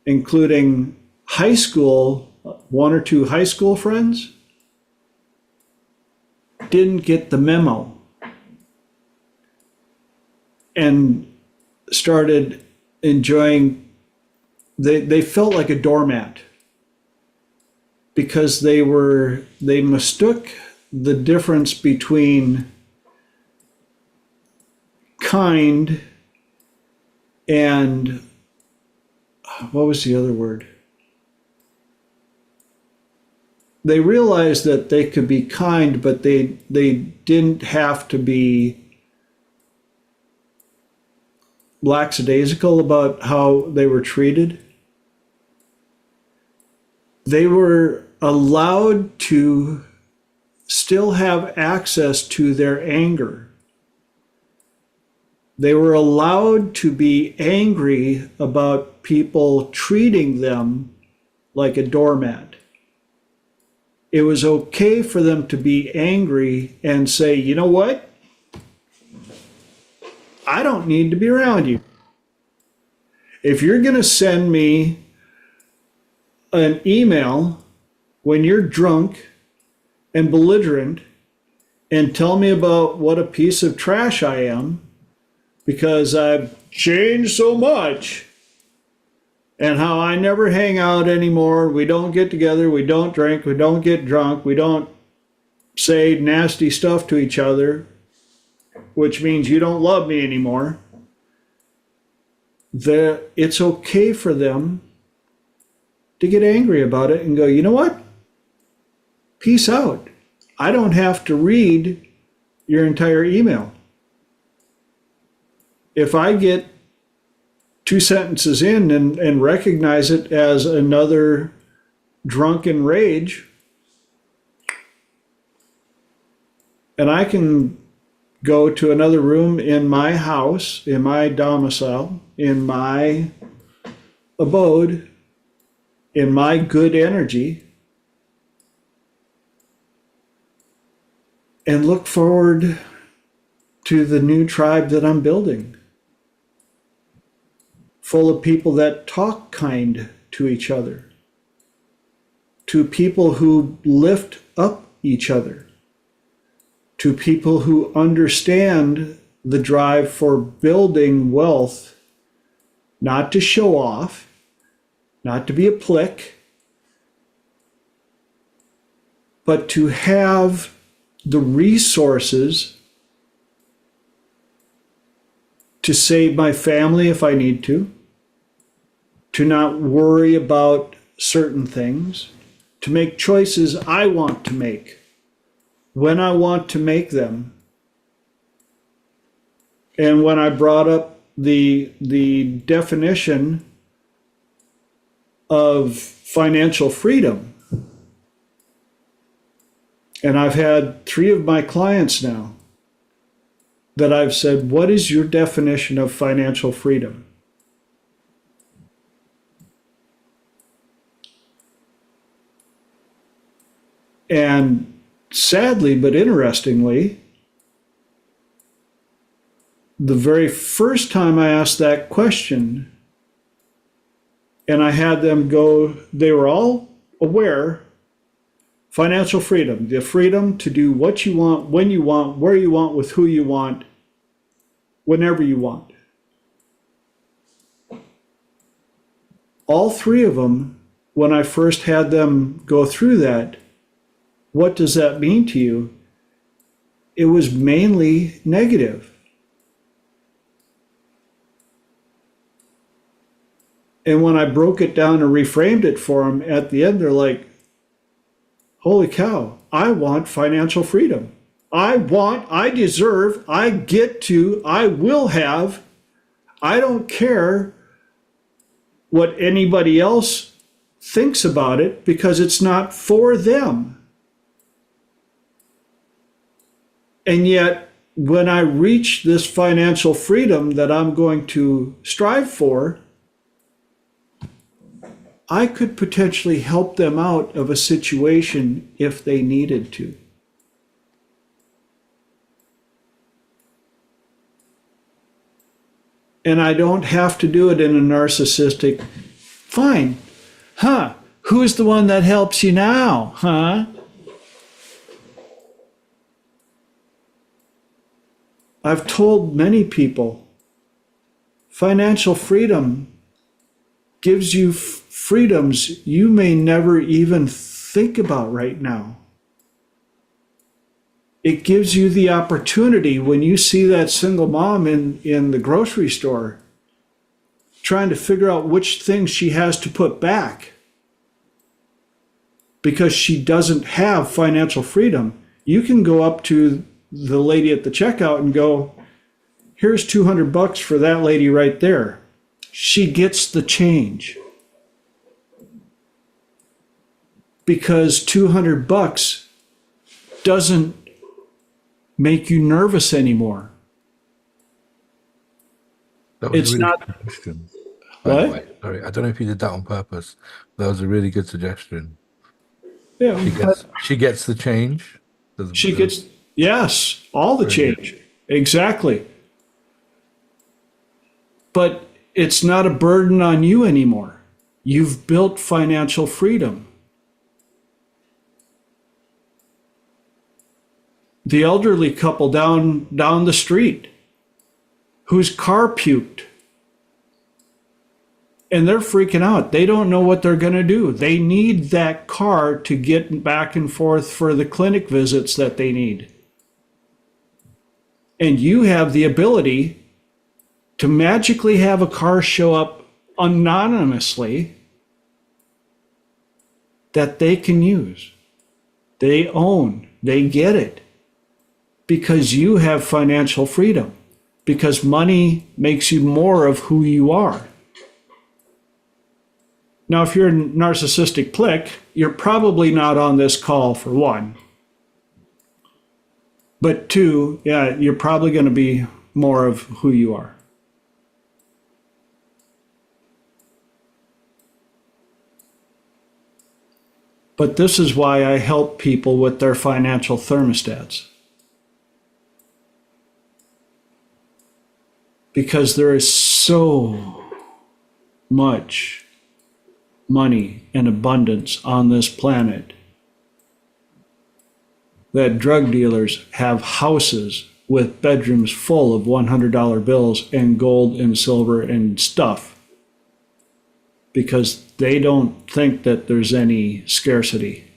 including high school, 1 or 2 high school friends, didn't get the memo and started enjoying, they felt like a doormat because they mistook the difference between kind and, what was the other word? They realized that they could be kind, but they didn't have to be lackadaisical about how they were treated. They were allowed to still have access to their anger. They were allowed to be angry about people treating them like a doormat. It was okay for them to be angry and say, you know what? I don't need to be around you. If you're going to send me an email when you're drunk and belligerent and tell me about what a piece of trash I am because I've changed so much and how I never hang out anymore, we don't get together, we don't drink, we don't get drunk, we don't say nasty stuff to each other, which means you don't love me anymore, it's okay for them to get angry about it and go, you know what? Peace out. I don't have to read your entire email. If I get 2 sentences in and recognize it as another drunken rage, and I can go to another room in my house, in my domicile, in my abode, in my good energy, and look forward to the new tribe that I'm building, full of people that talk kind to each other, to people who lift up each other, to people who understand the drive for building wealth, not to show off, not to be a plick, but to have the resources to save my family if I need to not worry about certain things, to make choices I want to make when I want to make them. And when I brought up the definition of financial freedom, and I've had 3 of my clients now that I've said, what is your definition of financial freedom? And sadly, but interestingly, the very first time I asked that question, and I had them go, they were all aware, financial freedom, the freedom to do what you want, when you want, where you want, with who you want, whenever you want. All 3 of them, when I first had them go through that, what does that mean to you? It was mainly negative. And when I broke it down and reframed it for them, at the end, they're like, holy cow, I want financial freedom. I deserve, I get to, I will have. I don't care what anybody else thinks about it because it's not for them. And yet, when I reach this financial freedom that I'm going to strive for, I could potentially help them out of a situation if they needed to. And I don't have to do it in a narcissistic, fine, who's the one that helps you now, I've told many people, financial freedom gives you freedoms you may never even think about right now. It gives you the opportunity when you see that single mom in the grocery store trying to figure out which things she has to put back because she doesn't have financial freedom. You can go up to the lady at the checkout and go, here's $200 for that lady right there. She gets the change. Because $200 doesn't make you nervous anymore. That was It's a really not- good suggestion. By the What? way. Sorry, I don't know if you did that on purpose. That was a really good suggestion. Yeah, She gets the change. she gets, yes, all the Very good. change. Exactly. But it's not a burden on you anymore. You've built financial freedom. The elderly couple down the street whose car puked. And they're freaking out. They don't know what they're going to do. They need that car to get back and forth for the clinic visits that they need. And you have the ability to magically have a car show up anonymously that they can use. They own. They get it. Because you have financial freedom. Because money makes you more of who you are. Now, if you're a narcissistic prick, you're probably not on this call, for one. But two, yeah, you're probably going to be more of who you are. But this is why I help people with their financial thermostats. Because there is so much money and abundance on this planet that drug dealers have houses with bedrooms full of $100 bills and gold and silver and stuff because they don't think that there's any scarcity.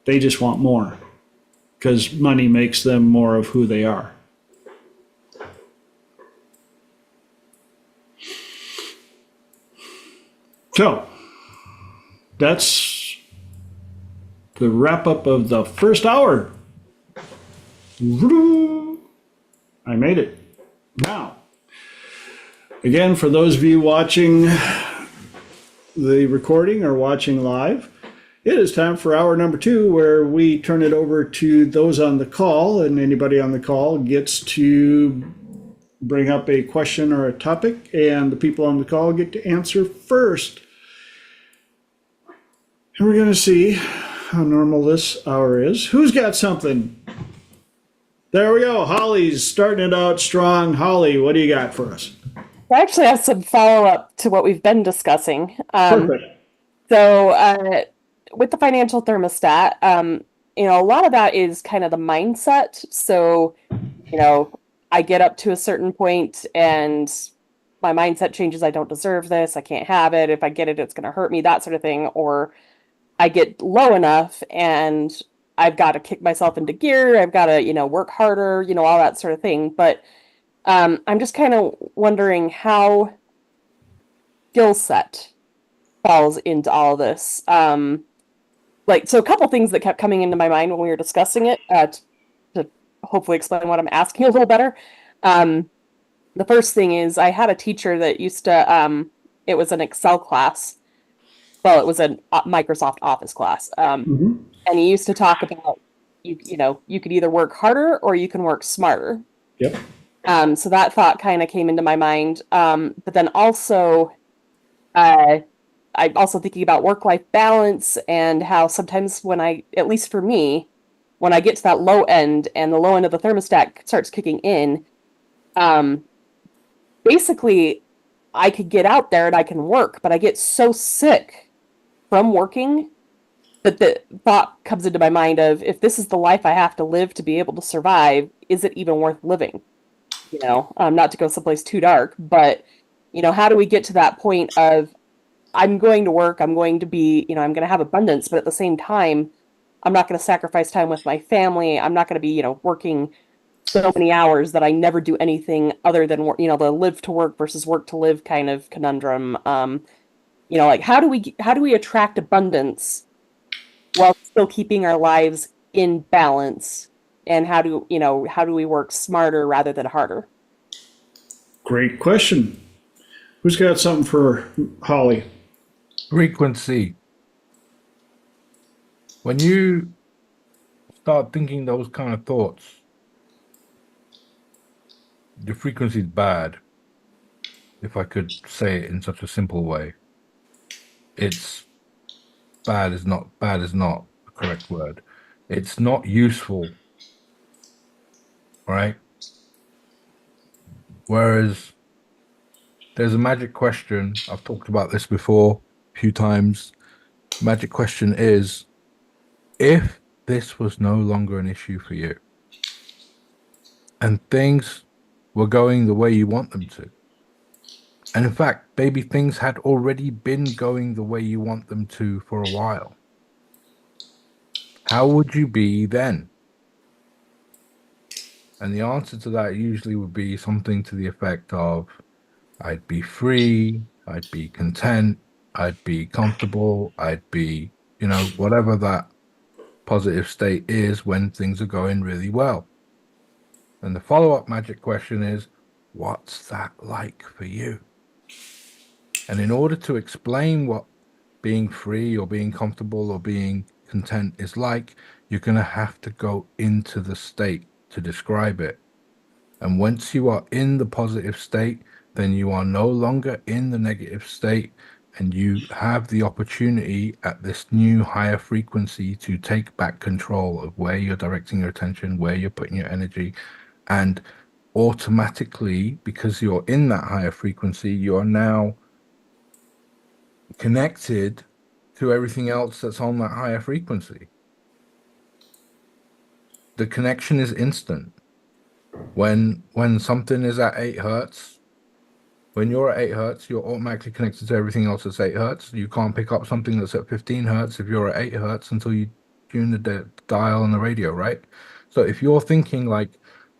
They just want more because money makes them more of who they are. So, that's the wrap up of the first hour. I made it. Now, again, for those of you watching the recording or watching live, it is time for hour number 2, where we turn it over to those on the call, and anybody on the call gets to bring up a question or a topic, and the people on the call get to answer first. And we're going to see how normal this hour is. Who's got something? There we go. Holly's starting it out strong. Holly, what do you got for us? I actually have some follow-up to what we've been discussing. Perfect. So with the financial thermostat, a lot of that is kind of the mindset. So, I get up to a certain point and my mindset changes. I don't deserve this. I can't have it. If I get it, it's going to hurt me, that sort of thing. Or I get low enough and I've got to kick myself into gear. I've got to, work harder, all that sort of thing. But I'm just kind of wondering how skill set falls into all this. So a couple things that kept coming into my mind when we were discussing it, to hopefully explain what I'm asking a little better. The first thing is I had a teacher that used to, it was an Excel class. Well, it was a Microsoft Office class. And he used to talk about, you could either work harder or you can work smarter. Yep. So that thought kind of came into my mind. But then also, I'm also thinking about work-life balance and how sometimes at least for me, when I get to that low end and the low end of the thermostat starts kicking in, basically I could get out there and I can work, but I get so sick from working that the thought comes into my mind of, if this is the life I have to live to be able to survive, is it even worth living? Not to go someplace too dark, but, how do we get to that point of, I'm going to work, I'm going to be, I'm going to have abundance, but at the same time, I'm not going to sacrifice time with my family. I'm not going to be, working so many hours that I never do anything other than, the live to work versus work to live kind of conundrum. How do we attract abundance while still keeping our lives in balance? And how do we work smarter rather than harder? Great question. Who's got something for Holly? Frequency. When you start thinking those kind of thoughts, your frequency is bad. If I could say it in such a simple way, it's bad is not the correct word. It's not useful, right? Whereas there's a magic question. I've talked about this before a few times. Magic question is, if this was no longer an issue for you and things were going the way you want them to, and in fact, maybe things had already been going the way you want them to for a while, how would you be then? And the answer to that usually would be something to the effect of, I'd be free, I'd be content, I'd be comfortable, I'd be, whatever that positive state is when things are going really well. And the follow-up magic question is, what's that like for you? And in order to explain what being free or being comfortable or being content is like, you're going to have to go into the state to describe it. And once you are in the positive state, then you are no longer in the negative state, and you have the opportunity at this new higher frequency to take back control of where you're directing your attention, where you're putting your energy. And automatically, because you're in that higher frequency, you are now connected to everything else that's on that higher frequency. The connection is instant. When something is at 8 hertz, when you're at 8 hertz, you're automatically connected to everything else that's 8 hertz. You can't pick up something that's at 15 hertz if you're at 8 hertz until you tune the dial on the radio, right? So if you're thinking like,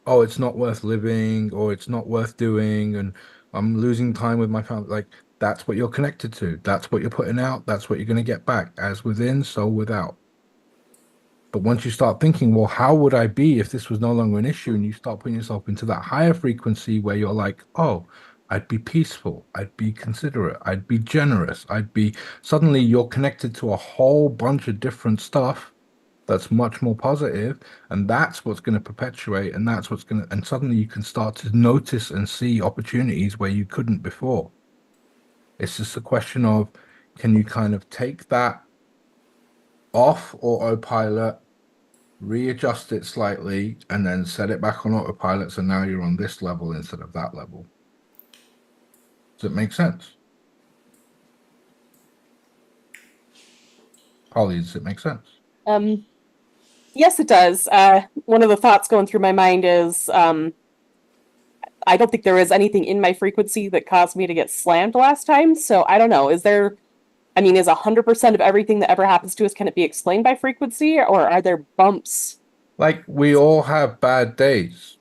oh, it's not worth living, or it's not worth doing, and I'm losing time with my family, like, that's what you're connected to. That's what you're putting out. That's what you're going to get back. As within, so without. But once you start thinking, well, how would I be if this was no longer an issue? And you start putting yourself into that higher frequency where you're like, oh, I'd be peaceful. I'd be considerate. I'd be generous. Suddenly you're connected to a whole bunch of different stuff that's much more positive. And that's what's going to perpetuate. And and suddenly you can start to notice and see opportunities where you couldn't before. It's just a question of, can you kind of take that off autopilot, readjust it slightly, and then set it back on autopilot, so now you're on this level instead of that level. Does it make sense? Polly, does it make sense? Yes, it does. One of the thoughts going through my mind is I don't think there was anything in my frequency that caused me to get slammed last time. So I don't know. Is 100% of everything that ever happens to us, can it be explained by frequency, or are there bumps? Like, we all have bad days,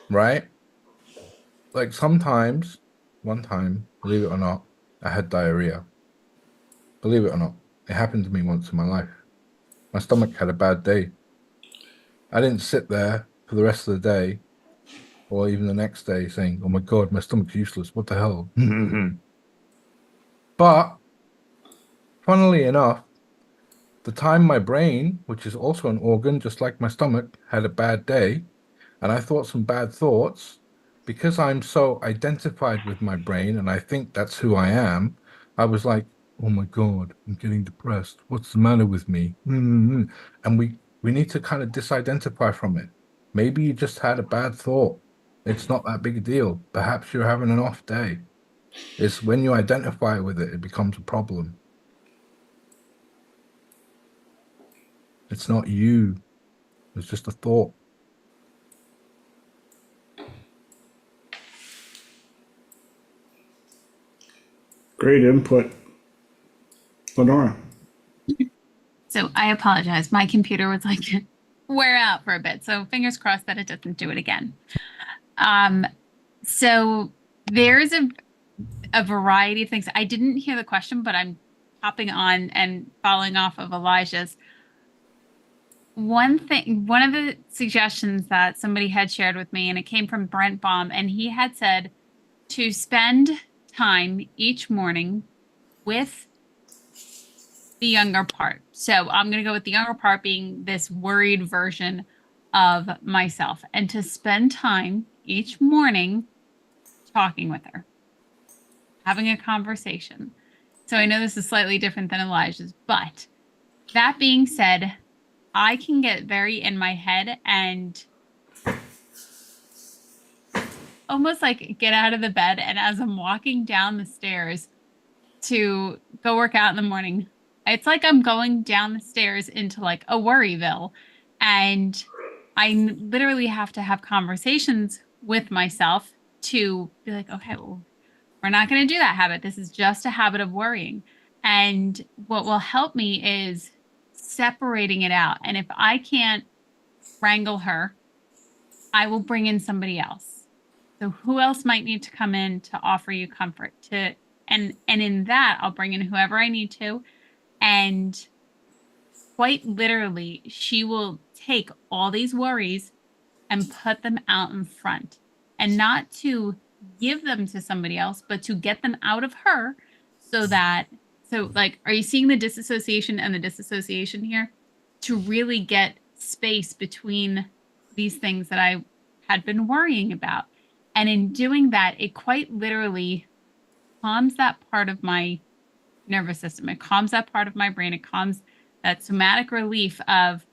right? Like, sometimes, one time, believe it or not, I had diarrhea. Believe it or not, it happened to me once in my life. My stomach had a bad day. I didn't sit there for the rest of the day or even the next day saying, oh my God, my stomach's useless. What the hell? But funnily enough, the time my brain, which is also an organ, just like my stomach, had a bad day, and I thought some bad thoughts, because I'm so identified with my brain and I think that's who I am, I was like, oh my God, I'm getting depressed. What's the matter with me? And we need to kind of disidentify from it. Maybe you just had a bad thought. It's not that big a deal. Perhaps you're having an off day. It's when you identify with it, it becomes a problem. It's not you. It's just a thought. Great input, Lenora. So I apologize. My computer was like wear out for a bit. So fingers crossed that it doesn't do it again. So there's a variety of things. I didn't hear the question, but I'm hopping on and following off of Elijah's. One of the suggestions that somebody had shared with me, and it came from Brent Baum, and he had said to spend time each morning with the younger part. So I'm going to go with the younger part being this worried version of myself, and to spend time each morning talking with her, having a conversation. So I know this is slightly different than Elijah's, but that being said, I can get very in my head and almost like get out of the bed. And as I'm walking down the stairs to go work out in the morning, it's like I'm going down the stairs into like a worryville. And I literally have to have conversations with myself to be like, okay, well, we're not going to do that habit. This is just a habit of worrying. And what will help me is separating it out. And if I can't wrangle her, I will bring in somebody else. So who else might need to come in to offer you comfort? And in that, I'll bring in whoever I need to. And quite literally, she will take all these worries and put them out in front, and not to give them to somebody else, but to get them out of her so like, are you seeing the disassociation and the disassociation here? To really get space between these things that I had been worrying about. And in doing that, it quite literally calms that part of my nervous system. It calms that part of my brain. It calms that somatic relief of,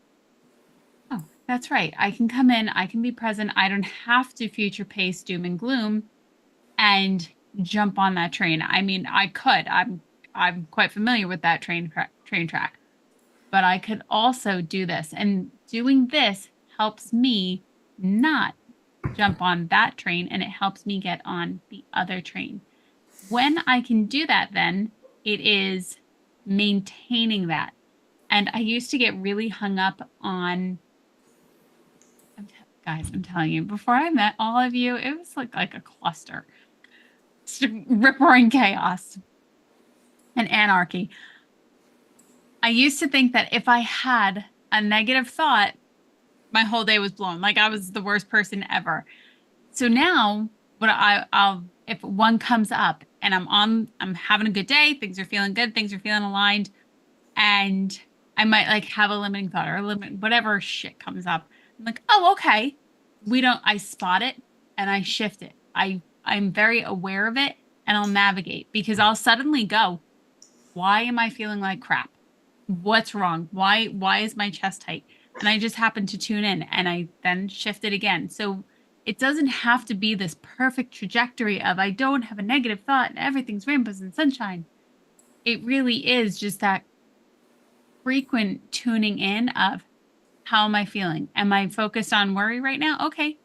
oh, that's right. I can come in, I can be present. I don't have to future pace doom and gloom and jump on that train. I mean, I could. I'm quite familiar with that train track. But I could also do this. And doing this helps me not jump on that train, and it helps me get on the other train. When I can do that, then it is maintaining that. And I used to get really hung up on, guys, I'm telling you, before I met all of you, it was like a cluster. Rip-roaring chaos and anarchy. I used to think that if I had a negative thought, my whole day was blown. Like I was the worst person ever. So now what I'll if one comes up and I'm having a good day, things are feeling good, things are feeling aligned, and I might like have a limiting thought or whatever shit comes up. I'm like, oh, okay. I spot it and I shift it. I'm very aware of it, and I'll navigate, because I'll suddenly go, why am I feeling like crap? What's wrong? Why is my chest tight? And I just happen to tune in, and I then shift it again. So it doesn't have to be this perfect trajectory of I don't have a negative thought and everything's rainbows and sunshine. It really is just that frequent tuning in of, how am I feeling? Am I focused on worry right now? Okay.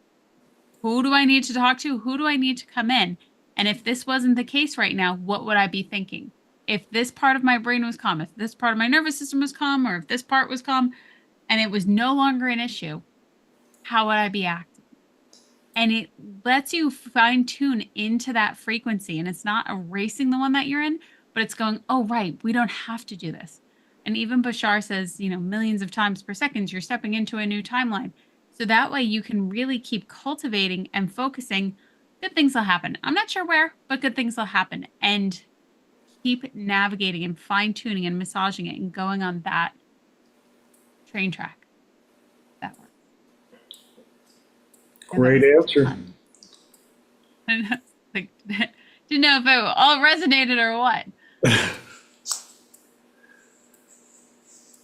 Who do I need to talk to? Who do I need to come in? And if this wasn't the case right now, what would I be thinking? If this part of my brain was calm, if this part of my nervous system was calm, or if this part was calm and it was no longer an issue, how would I be acting? And it lets you fine tune into that frequency. And it's not erasing the one that you're in, but it's going, oh, right, we don't have to do this. And even Bashar says, millions of times per second, you're stepping into a new timeline. So that way you can really keep cultivating and focusing. Good things will happen. I'm not sure where, but good things will happen. And keep navigating and fine tuning and massaging it and going on that train track. That works. Great answer. Like, didn't know if it all resonated or what.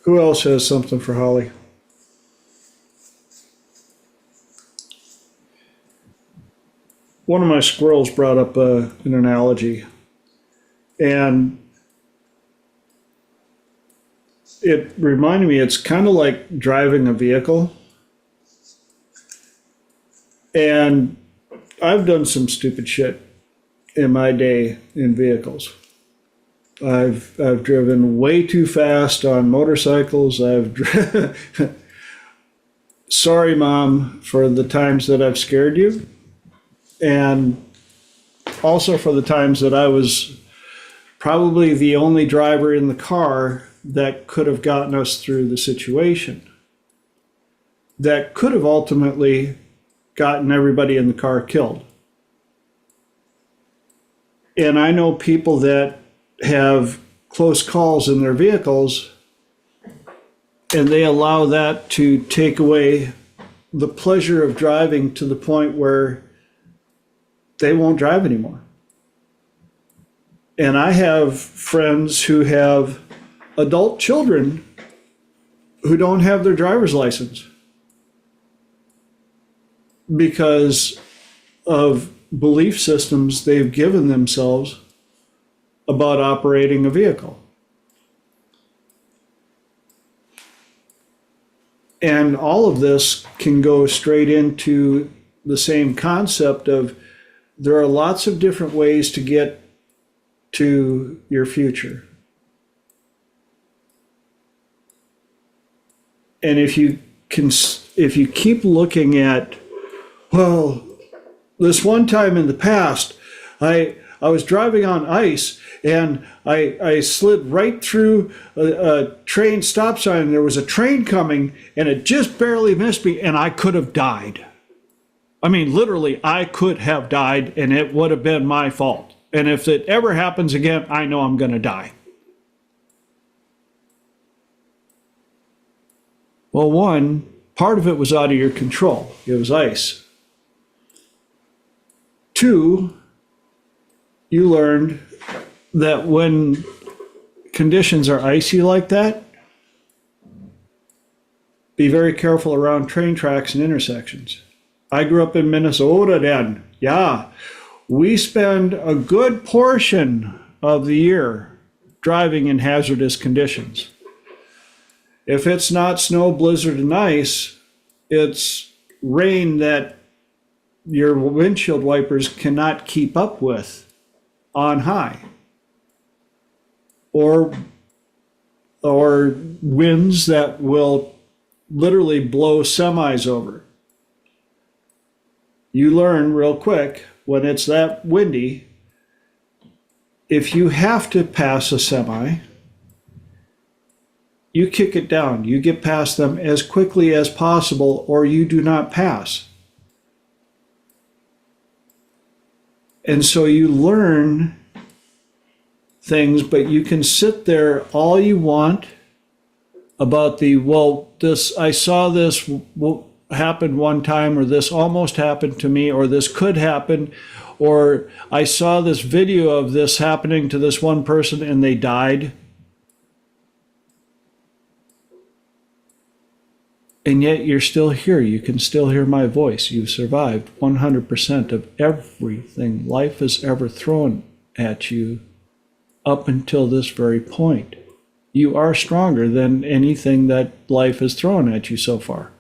Who else has something for Holly? One of my squirrels brought up an analogy, and it reminded me, it's kind of like driving a vehicle. And I've done some stupid shit in my day in vehicles. I've driven way too fast on motorcycles. Sorry, Mom, for the times that I've scared you. And also for the times that I was probably the only driver in the car that could have gotten us through the situation. That could have ultimately gotten everybody in the car killed. And I know people that have close calls in their vehicles, and they allow that to take away the pleasure of driving to the point where they won't drive anymore. And I have friends who have adult children who don't have their driver's license because of belief systems they've given themselves about operating a vehicle. And all of this can go straight into the same concept of there are lots of different ways to get to your future. And if you keep looking at, well, this one time in the past, I was driving on ice and I slid right through a train stop sign and there was a train coming and it just barely missed me and I could have died. I mean, literally, I could have died and it would have been my fault. And if it ever happens again, I know I'm going to die. Well, one, part of it was out of your control. It was ice. Two, you learned that when conditions are icy like that, be very careful around train tracks and intersections. I grew up in Minnesota then. Yeah, we spend a good portion of the year driving in hazardous conditions. If it's not snow, blizzard, and ice, it's rain that your windshield wipers cannot keep up with on high. Or winds that will literally blow semis over. You learn real quick when it's that windy, if you have to pass a semi, you kick it down. You get past them as quickly as possible or you do not pass. And so you learn things, but you can sit there all you want about I saw this happen one time, or this almost happened to me, or this could happen, or I saw this video of this happening to this one person and they died. And yet you're still here. You can still hear my voice. You've survived 100% of everything life has ever thrown at you up until this very point. You are stronger than anything that life has thrown at you so far.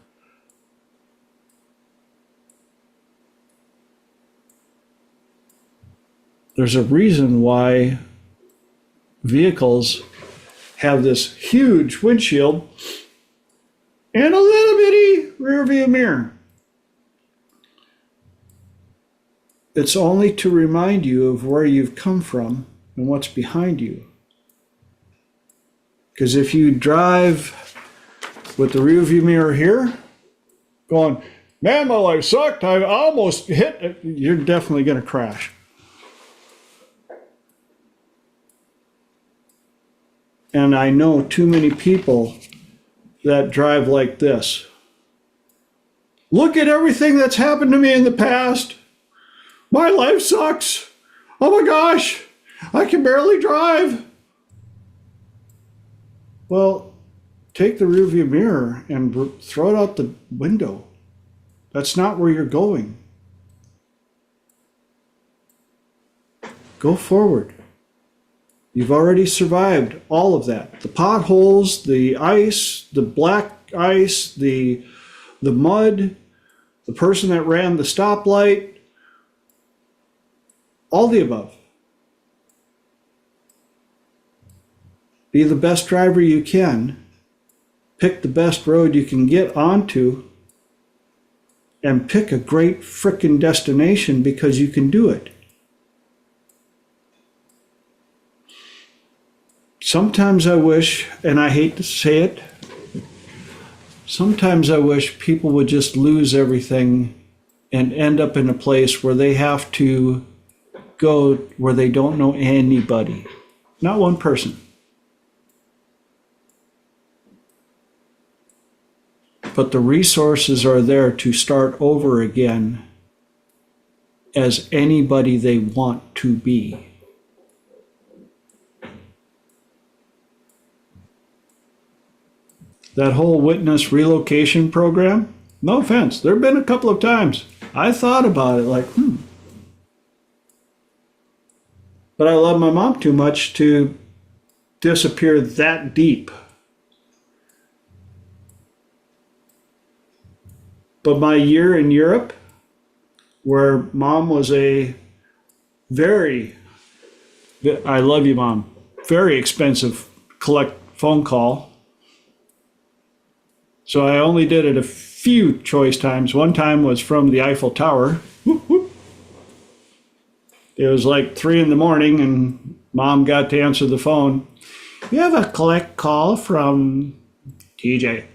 There's a reason why vehicles have this huge windshield and a little bitty rear view mirror. It's only to remind you of where you've come from and what's behind you. Because if you drive with the rear view mirror here, going, man, my life sucked, I almost hit it, you're definitely going to crash. And I know too many people that drive like this. Look at everything that's happened to me in the past. My life sucks. Oh my gosh, I can barely drive. Well, take the rearview mirror and throw it out the window. That's not where you're going. Go forward. You've already survived all of that. The potholes, the ice, the black ice, the mud, the person that ran the stoplight, all the above. Be the best driver you can. Pick the best road you can get onto. And pick a great frickin' destination because you can do it. Sometimes I wish, and I hate to say it, sometimes I wish people would just lose everything and end up in a place where they have to go where they don't know anybody. Not one person. but the resources are there to start over again as anybody they want to be. That whole witness relocation program, no offense, there have been a couple of times I thought about it like, But I love my mom too much to disappear that deep. But my year in Europe, where mom was a very, I love you, mom, very expensive collect phone call. So I only did it a few choice times. One time was from the Eiffel Tower. Whoop, whoop. It was like 3 in the morning and mom got to answer the phone. You have a collect call from TJ.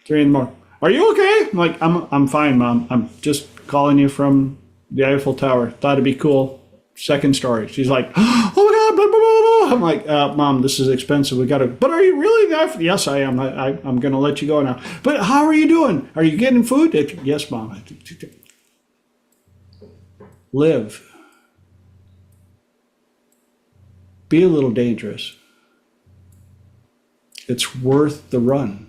3 in the morning. Are you okay? I'm like, I'm fine, mom. I'm just calling you from the Eiffel Tower. Thought it'd be cool. Second story. She's like, oh my God, blah, blah, blah, blah. I'm like, mom, this is expensive. We gotta, but are you really that? Yes, I am. I'm gonna let you go now. But how are you doing? Are you getting food? Yes, mom. Live. Be a little dangerous. It's worth the run.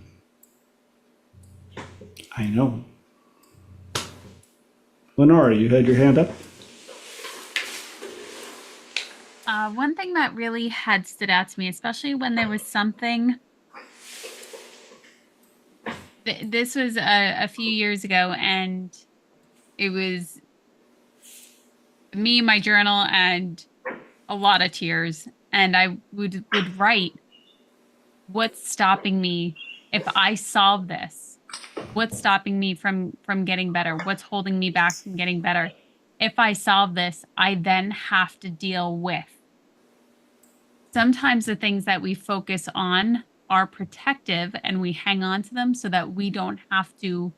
I know. Lenora, you had your hand up? One thing that really had stood out to me, especially when there was something, this was a few years ago, and it was me, my journal, and a lot of tears. And I would write, what's stopping me if I solve this? What's stopping me from getting better? What's holding me back from getting better? If I solve this, I then have to deal with. Sometimes the things that we focus on are protective and we hang on to them so that we don't have to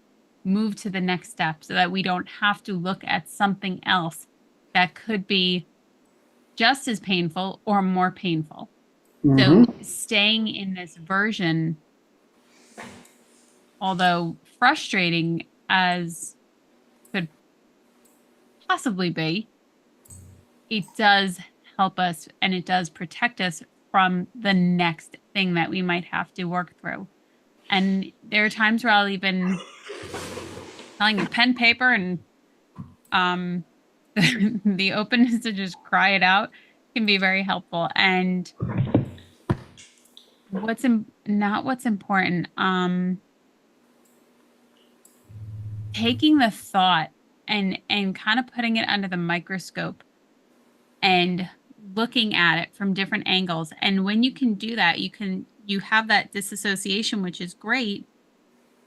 move to the next step, so that we don't have to look at something else that could be just as painful or more painful. So staying in this version, although frustrating as could possibly be, it does help us and it does protect us from the next thing that we might have to work through. And there are times where I'll even telling you pen, paper, and the openness to just cry it out can be very helpful. And not what's important, taking the thought and kind of putting it under the microscope and looking at it from different angles. And when you can do that, you have that disassociation, which is great.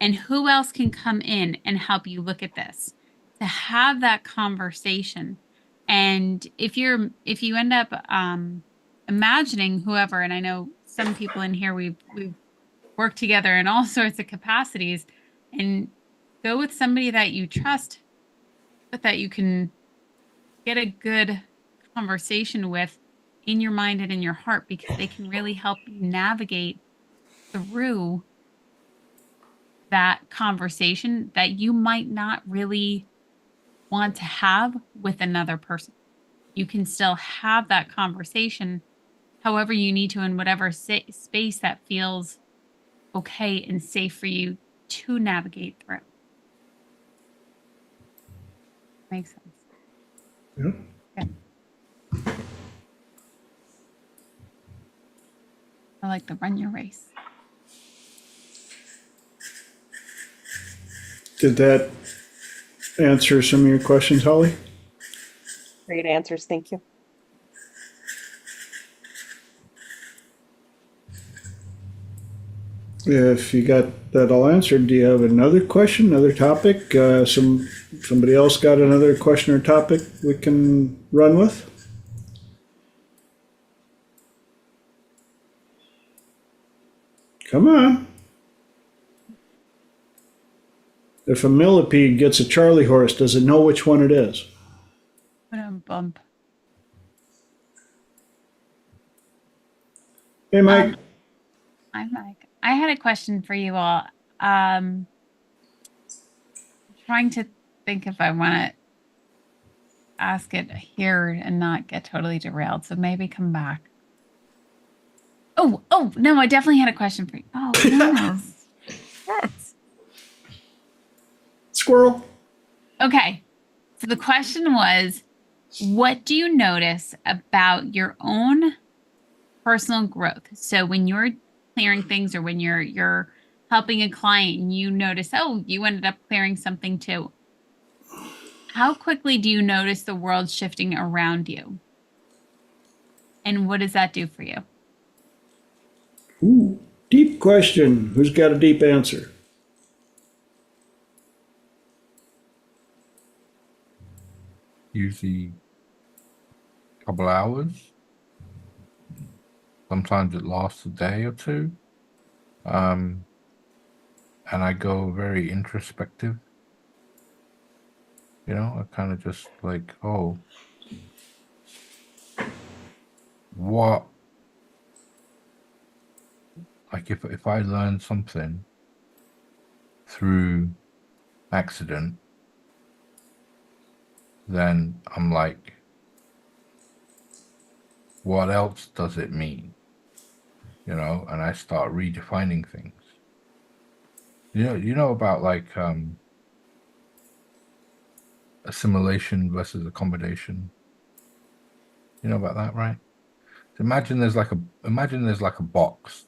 And who else can come in and help you look at this? To have that conversation. And if you end up imagining whoever, and I know some people in here, we've worked together in all sorts of capacities, and go with somebody that you trust, but that you can get a good conversation with in your mind and in your heart, because they can really help you navigate through that conversation that you might not really want to have with another person. You can still have that conversation however you need to, in whatever space that feels okay and safe for you to navigate through. Makes sense. Yeah. Okay. I like the run your race. Did that answer some of your questions, Holly? Great answers. Thank you. If you got that all answered, do you have another question, another topic? Somebody else got another question or topic we can run with? Come on. If a millipede gets a Charlie horse, does it know which one it is? Bump. Hey, Mike. Hi, Mike. I had a question for you all. trying to think if I want to ask it here and not get totally derailed. So maybe come back. Oh, no, I definitely had a question for you. Oh, goodness. Yes. Squirrel. Okay. So the question was, what do you notice about your own personal growth? So when you're clearing things or when you're helping a client and you notice, oh, you ended up clearing something too. How quickly do you notice the world shifting around you? And what does that do for you? Ooh, deep question. Who's got a deep answer? Usually a couple hours. Sometimes it lasts a day or two. And I go very introspective. You know, I kind of just like, oh, what? Like if I learn something through accident, then I'm like, what else does it mean? You know, and I start redefining things. You know about like assimilation versus accommodation. You know about that, right? So imagine there's like a box,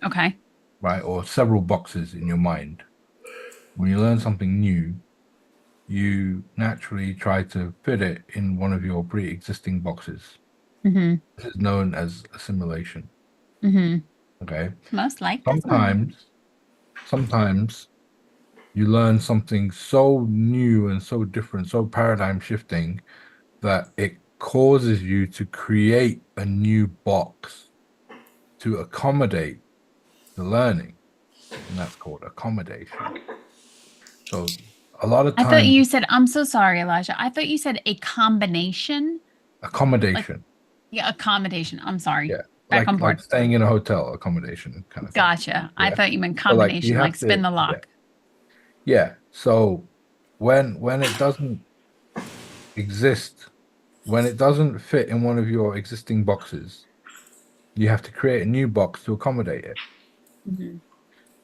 Okay. right? Or several boxes in your mind. When you learn something new, you naturally try to fit it in one of your pre-existing boxes. Mm-hmm. This is known as assimilation. Mm-hmm. Okay. Most like this one. Sometimes you learn something so new and so different, so paradigm shifting that it causes you to create a new box to accommodate the learning. And that's called accommodation. So a lot of I thought times, you said, I'm so sorry, Elijah. I thought you said a combination. accommodation. Yeah, accommodation. I'm sorry. Yeah. Back on Like board. staying in a hotel accommodation kind of thing. Gotcha. I Yeah. thought you meant So like you combination, have like spin to, the yeah. lock. Yeah. So when it doesn't exist, when it doesn't fit in one of your existing boxes, you have to create a new box to accommodate it. Mm-hmm.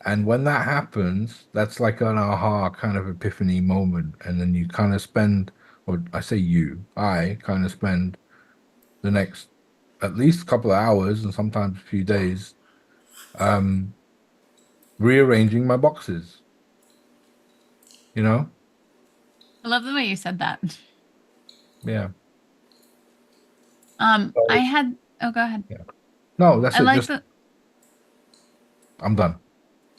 And when that happens, that's like an aha kind of epiphany moment. And then you kind of spend, or I say I kind of spend the next at least couple of hours and sometimes a few days rearranging my boxes, you know? I love the way you said that. Yeah. I had, oh, go ahead. Yeah. No, that's I it. like Just the, I'm done.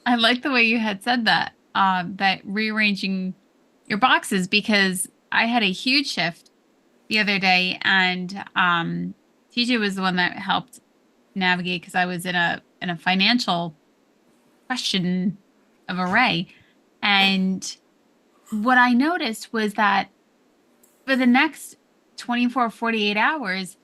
I like the way you had said that, that rearranging your boxes, because I had a huge shift the other day, and TJ was the one that helped navigate because I was in a financial question of array. And what I noticed was that for the next 24, 48 hours,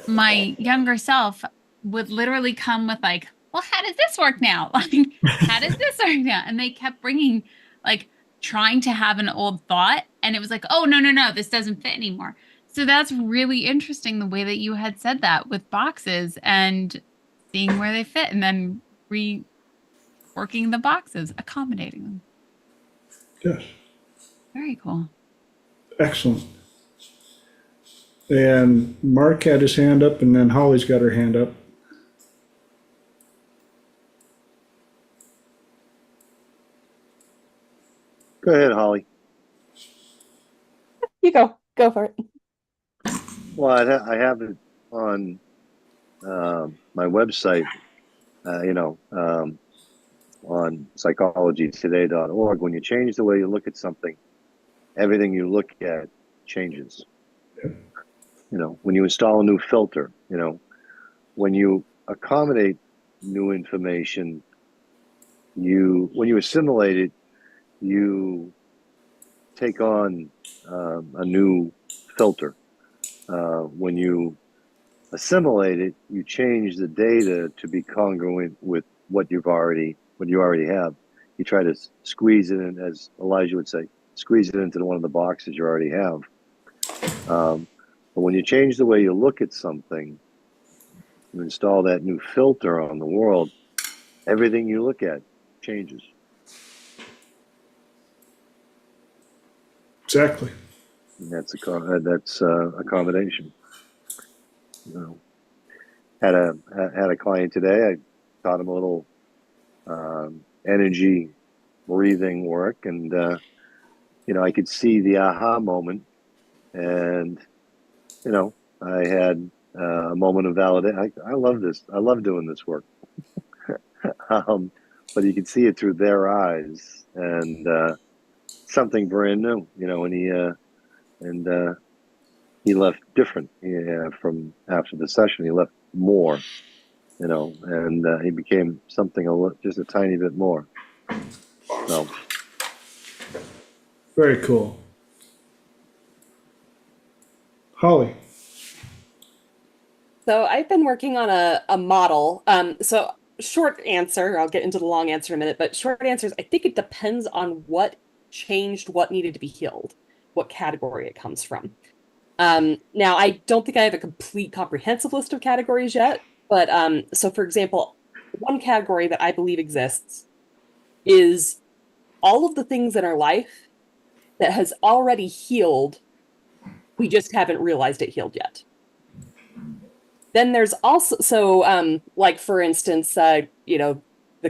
my younger self would literally come with like, well, how does this work now? Like, how does this work now? And they kept bringing like trying to have an old thought. And it was like, oh, no, this doesn't fit anymore. So that's really interesting the way that you had said that with boxes and seeing where they fit and then reworking the boxes, accommodating them. Yes. Very cool. Excellent. And Mark had his hand up, and then Holly's got her hand up. Go ahead, Holly. You go for it. Well, I have it on my website, on psychologytoday.org. When you change the way you look at something, everything you look at changes. You know, when you install a new filter, when you accommodate new information, when you assimilate it, you take on a new filter. When you assimilate it, you change the data to be congruent with what you already have. You try to squeeze it in, as Elijah would say, squeeze it into one of the boxes you already have. But when you change the way you look at something, you install that new filter on the world, everything you look at changes. Exactly. And that's accommodation. You know, had a client today. I taught him a little energy breathing work, and I could see the aha moment, and I had a moment of validation. I love this. I love doing this work. But you could see it through their eyes, and something brand new. And he left different. From after the session, he left more. And he became something just a tiny bit more. So Very cool. Holly. So I've been working on a model. So short answer, I'll get into the long answer in a minute, but short answer is I think it depends on what changed, what needed to be healed, what category it comes from. Now, I don't think I have a complete comprehensive list of categories yet, but so for example, one category that I believe exists is all of the things in our life that has already healed, we just haven't realized it healed yet. Then there's also, like for instance, the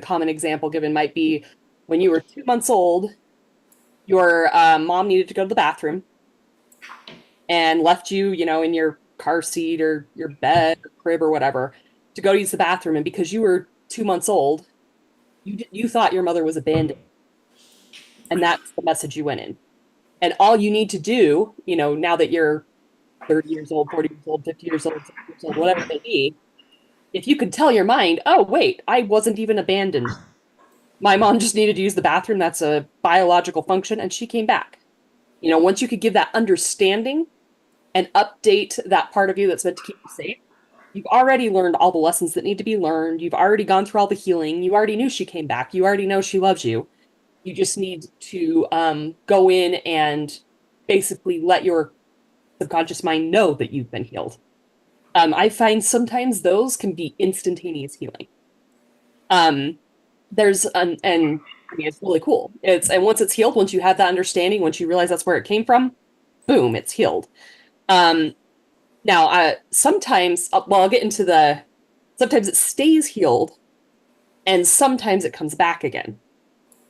common example given might be when you were 2 months old, your mom needed to go to the bathroom and left you, in your car seat or your bed or crib or whatever to go use the bathroom. And because you were 2 months old, you thought your mother was abandoned. And that's the message you went in. And all you need to do, now that you're 30 years old, 40 years old, 50 years old, 60 years old, whatever it may be, if you could tell your mind, oh, wait, I wasn't even abandoned. My mom just needed to use the bathroom. That's a biological function. And she came back. Once you could give that understanding and update that part of you that's meant to keep you safe, you've already learned all the lessons that need to be learned. You've already gone through all the healing. You already knew she came back. You already know she loves you. You just need to go in and basically let your subconscious mind know that you've been healed. I find sometimes those can be instantaneous healing. It's really cool. And once it's healed, once you have that understanding, once you realize that's where it came from, boom, it's healed. Now, sometimes, I'll get into sometimes it stays healed and sometimes it comes back again.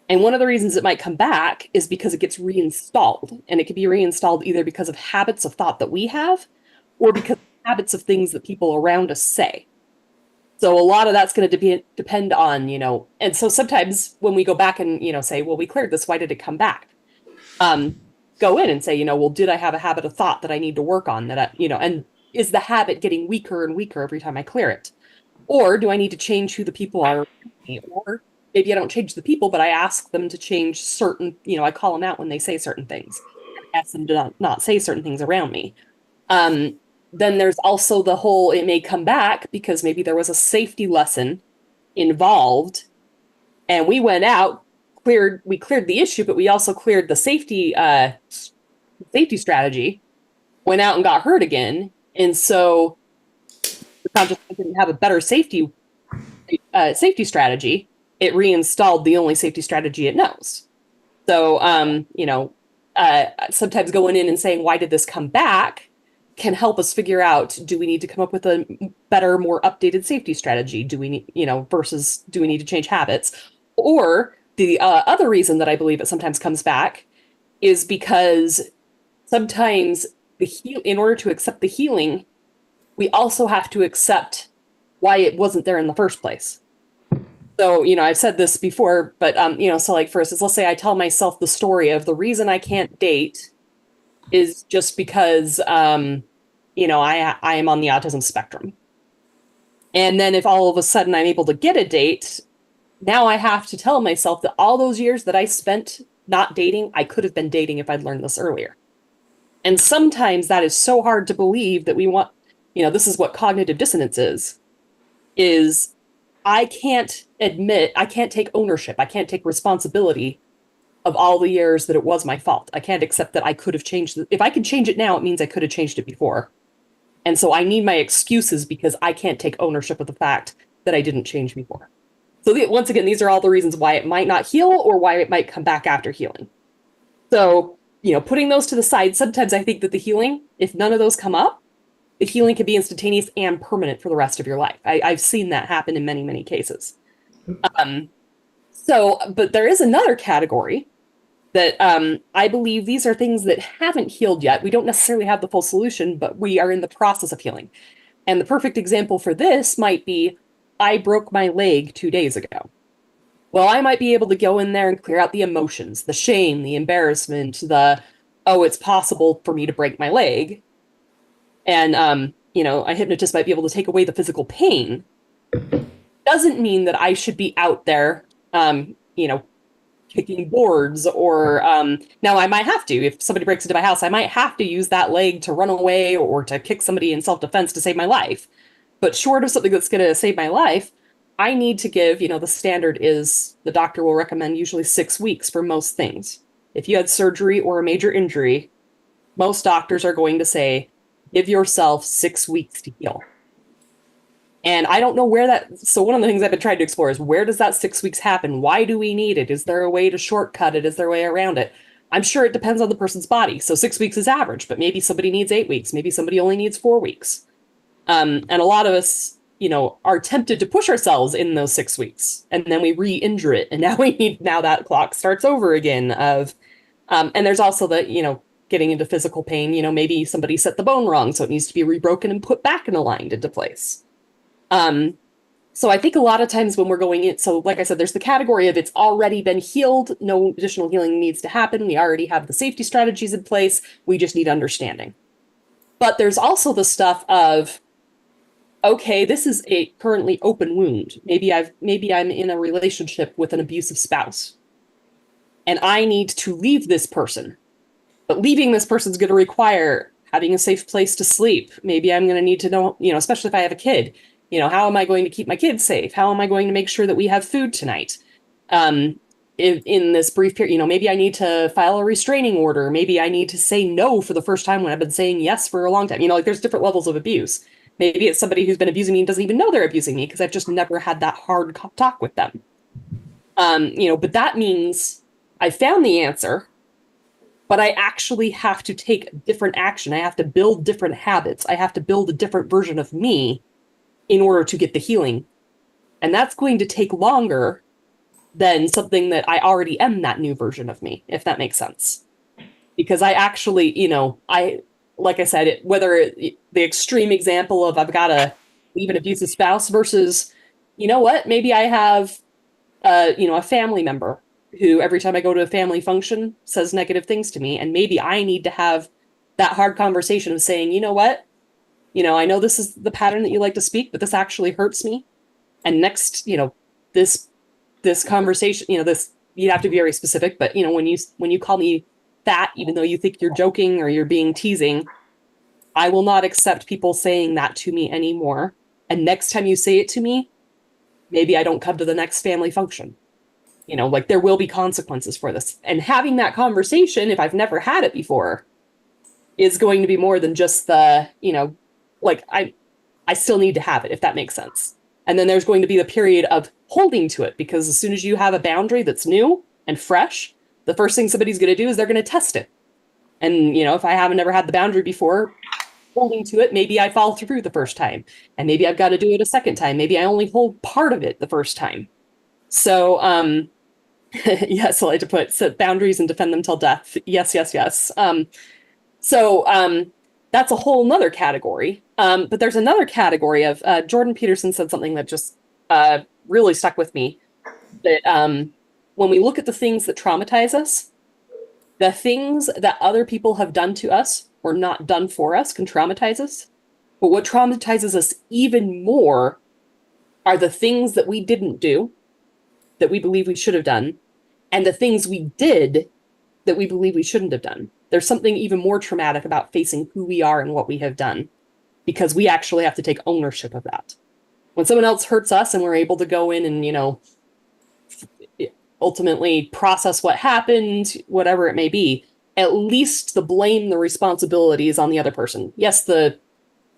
And one of the reasons it might come back is because it gets reinstalled, and it can be reinstalled either because of habits of thought that we have or because of habits of things that people around us say. So a lot of that's going to depend on, and so sometimes when we go back and, say, well, we cleared this, why did it come back? Go in and say, well, did I have a habit of thought that I need to work on that, and is the habit getting weaker and weaker every time I clear it? Or do I need to change who the people are around me? Or maybe I don't change the people, but I ask them to change certain, I call them out when they say certain things. I ask them to not say certain things around me. Then there's also the whole, it may come back because maybe there was a safety lesson involved and we went out, we cleared the issue, but we also cleared the safety strategy, went out and got hurt again. And so the conscious didn't have a better safety strategy. It reinstalled the only safety strategy it knows. So, sometimes going in and saying, why did this come back, can help us figure out, do we need to come up with a better, more updated safety strategy? Do we need, versus do we need to change habits? Or the other reason that I believe it sometimes comes back is because sometimes in order to accept the healing, we also have to accept why it wasn't there in the first place. So, I've said this before, but, so like, for instance, let's say I tell myself the story of the reason I can't date is just because, I am on the autism spectrum. And then if all of a sudden I'm able to get a date, now I have to tell myself that all those years that I spent not dating, I could have been dating if I'd learned this earlier. And sometimes that is so hard to believe that we want, this is what cognitive dissonance is I can't take ownership. I can't take responsibility of all the years that it was my fault. I can't accept that I could have changed it. If I can change it now, it means I could have changed it before. And so I need my excuses because I can't take ownership of the fact that I didn't change before. So once again, these are all the reasons why it might not heal or why it might come back after healing. So, putting those to the side, sometimes I think that the healing, if none of those come up, the healing can be instantaneous and permanent for the rest of your life. I've seen that happen in many, many cases. But there is another category that I believe these are things that haven't healed yet. We don't necessarily have the full solution, but we are in the process of healing. And the perfect example for this might be, I broke my leg 2 days ago. Well, I might be able to go in there and clear out the emotions, the shame, the embarrassment, it's possible for me to break my leg. And, a hypnotist might be able to take away the physical pain. Doesn't mean that I should be out there, kicking boards or now I might have to. If somebody breaks into my house, I might have to use that leg to run away or to kick somebody in self-defense to save my life. But short of something that's going to save my life, I need to give, the standard is the doctor will recommend usually 6 weeks for most things. If you had surgery or a major injury, most doctors are going to say, give yourself 6 weeks to heal. And I don't know so one of the things I've been trying to explore is, where does that 6 weeks happen? Why do we need it? Is there a way to shortcut it? Is there a way around it? I'm sure it depends on the person's body. So 6 weeks is average, but maybe somebody needs 8 weeks. Maybe somebody only needs 4 weeks. And a lot of us, are tempted to push ourselves in those 6 weeks, and then we re-injure it. And now that clock starts over again and there's also the, getting into physical pain, maybe somebody set the bone wrong, so it needs to be rebroken and put back and aligned into place. So I think a lot of times when we're going in, so like I said, there's the category of it's already been healed. No additional healing needs to happen. We already have the safety strategies in place. We just need understanding. But there's also the stuff of, okay, this is a currently open wound. Maybe I'm in a relationship with an abusive spouse and I need to leave this person, but leaving this person is going to require having a safe place to sleep. Maybe I'm going to need to know, especially if I have a kid, how am I going to keep my kids safe? How am I going to make sure that we have food tonight? In this brief period, maybe I need to file a restraining order. Maybe I need to say no for the first time when I've been saying yes for a long time. There's different levels of abuse. Maybe it's somebody who's been abusing me and doesn't even know they're abusing me because I've just never had that hard talk with them. But that means I found the answer, but I actually have to take different action. I have to build different habits. I have to build a different version of me in order to get the healing. And that's going to take longer than something that I already am that new version of me, if that makes sense. Because I actually, like I said, the extreme example of I've got to leave an abusive spouse versus, maybe I have, a family member who every time I go to a family function says negative things to me. And maybe I need to have that hard conversation of saying, I know this is the pattern that you like to speak, but this actually hurts me. And next, this conversation, you have to be very specific, but when you call me fat, even though you think you're joking or you're being teasing, I will not accept people saying that to me anymore. And next time you say it to me, maybe I don't come to the next family function. There will be consequences for this. And having that conversation, if I've never had it before, is going to be more than just the, I still need to have it, if that makes sense. And then there's going to be the period of holding to it, because as soon as you have a boundary that's new and fresh, the first thing somebody's going to do is they're going to test it. And, if I haven't ever had the boundary before, holding to it, maybe I fall through the first time. And maybe I've got to do it a second time. Maybe I only hold part of it the first time. So, yes, I like to set boundaries and defend them till death. Yes, yes, yes. That's a whole nother category. But there's another category of, Jordan Peterson said something that just really stuck with me, that when we look at the things that traumatize us, the things that other people have done to us or not done for us can traumatize us. But what traumatizes us even more are the things that we didn't do, that we believe we should have done, and the things we did that we believe we shouldn't have done. There's something even more traumatic about facing who we are and what we have done, because we actually have to take ownership of that. When someone else hurts us and we're able to go in and, ultimately process what happened, whatever it may be, at least the blame, the responsibility is on the other person. Yes, the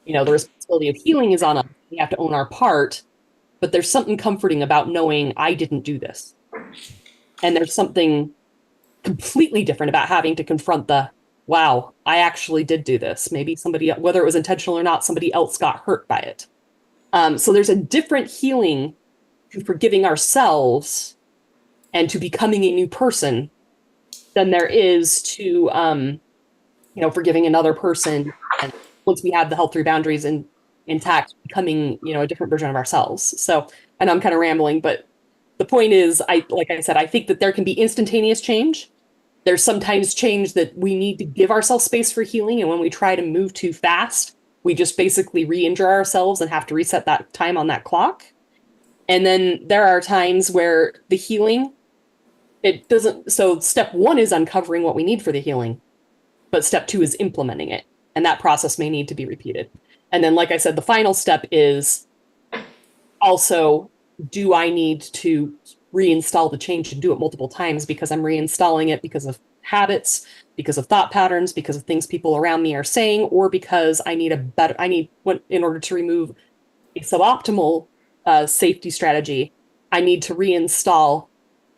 responsibility of healing is on us. We have to own our part, but there's something comforting about knowing I didn't do this. And there's something completely different about having to confront wow, I actually did do this. Maybe somebody, whether it was intentional or not, somebody else got hurt by it. So there's a different healing to forgiving ourselves and to becoming a new person than there is to, forgiving another person. And once we have the healthy boundaries intact, becoming, a different version of ourselves. So, and I'm kind of rambling, but the point is, like I said, I think that there can be instantaneous change. There's sometimes change that we need to give ourselves space for healing. And when we try to move too fast, we just basically re-injure ourselves and have to reset that time on that clock. And then there are times where the healing, it doesn't. So step one is uncovering what we need for the healing, but step two is implementing it. And that process may need to be repeated. And then, like I said, the final step is also, do I need to reinstall the change and do it multiple times because I'm reinstalling it because of habits, because of thought patterns, because of things people around me are saying, or because I need in order to remove a suboptimal safety strategy, I need to reinstall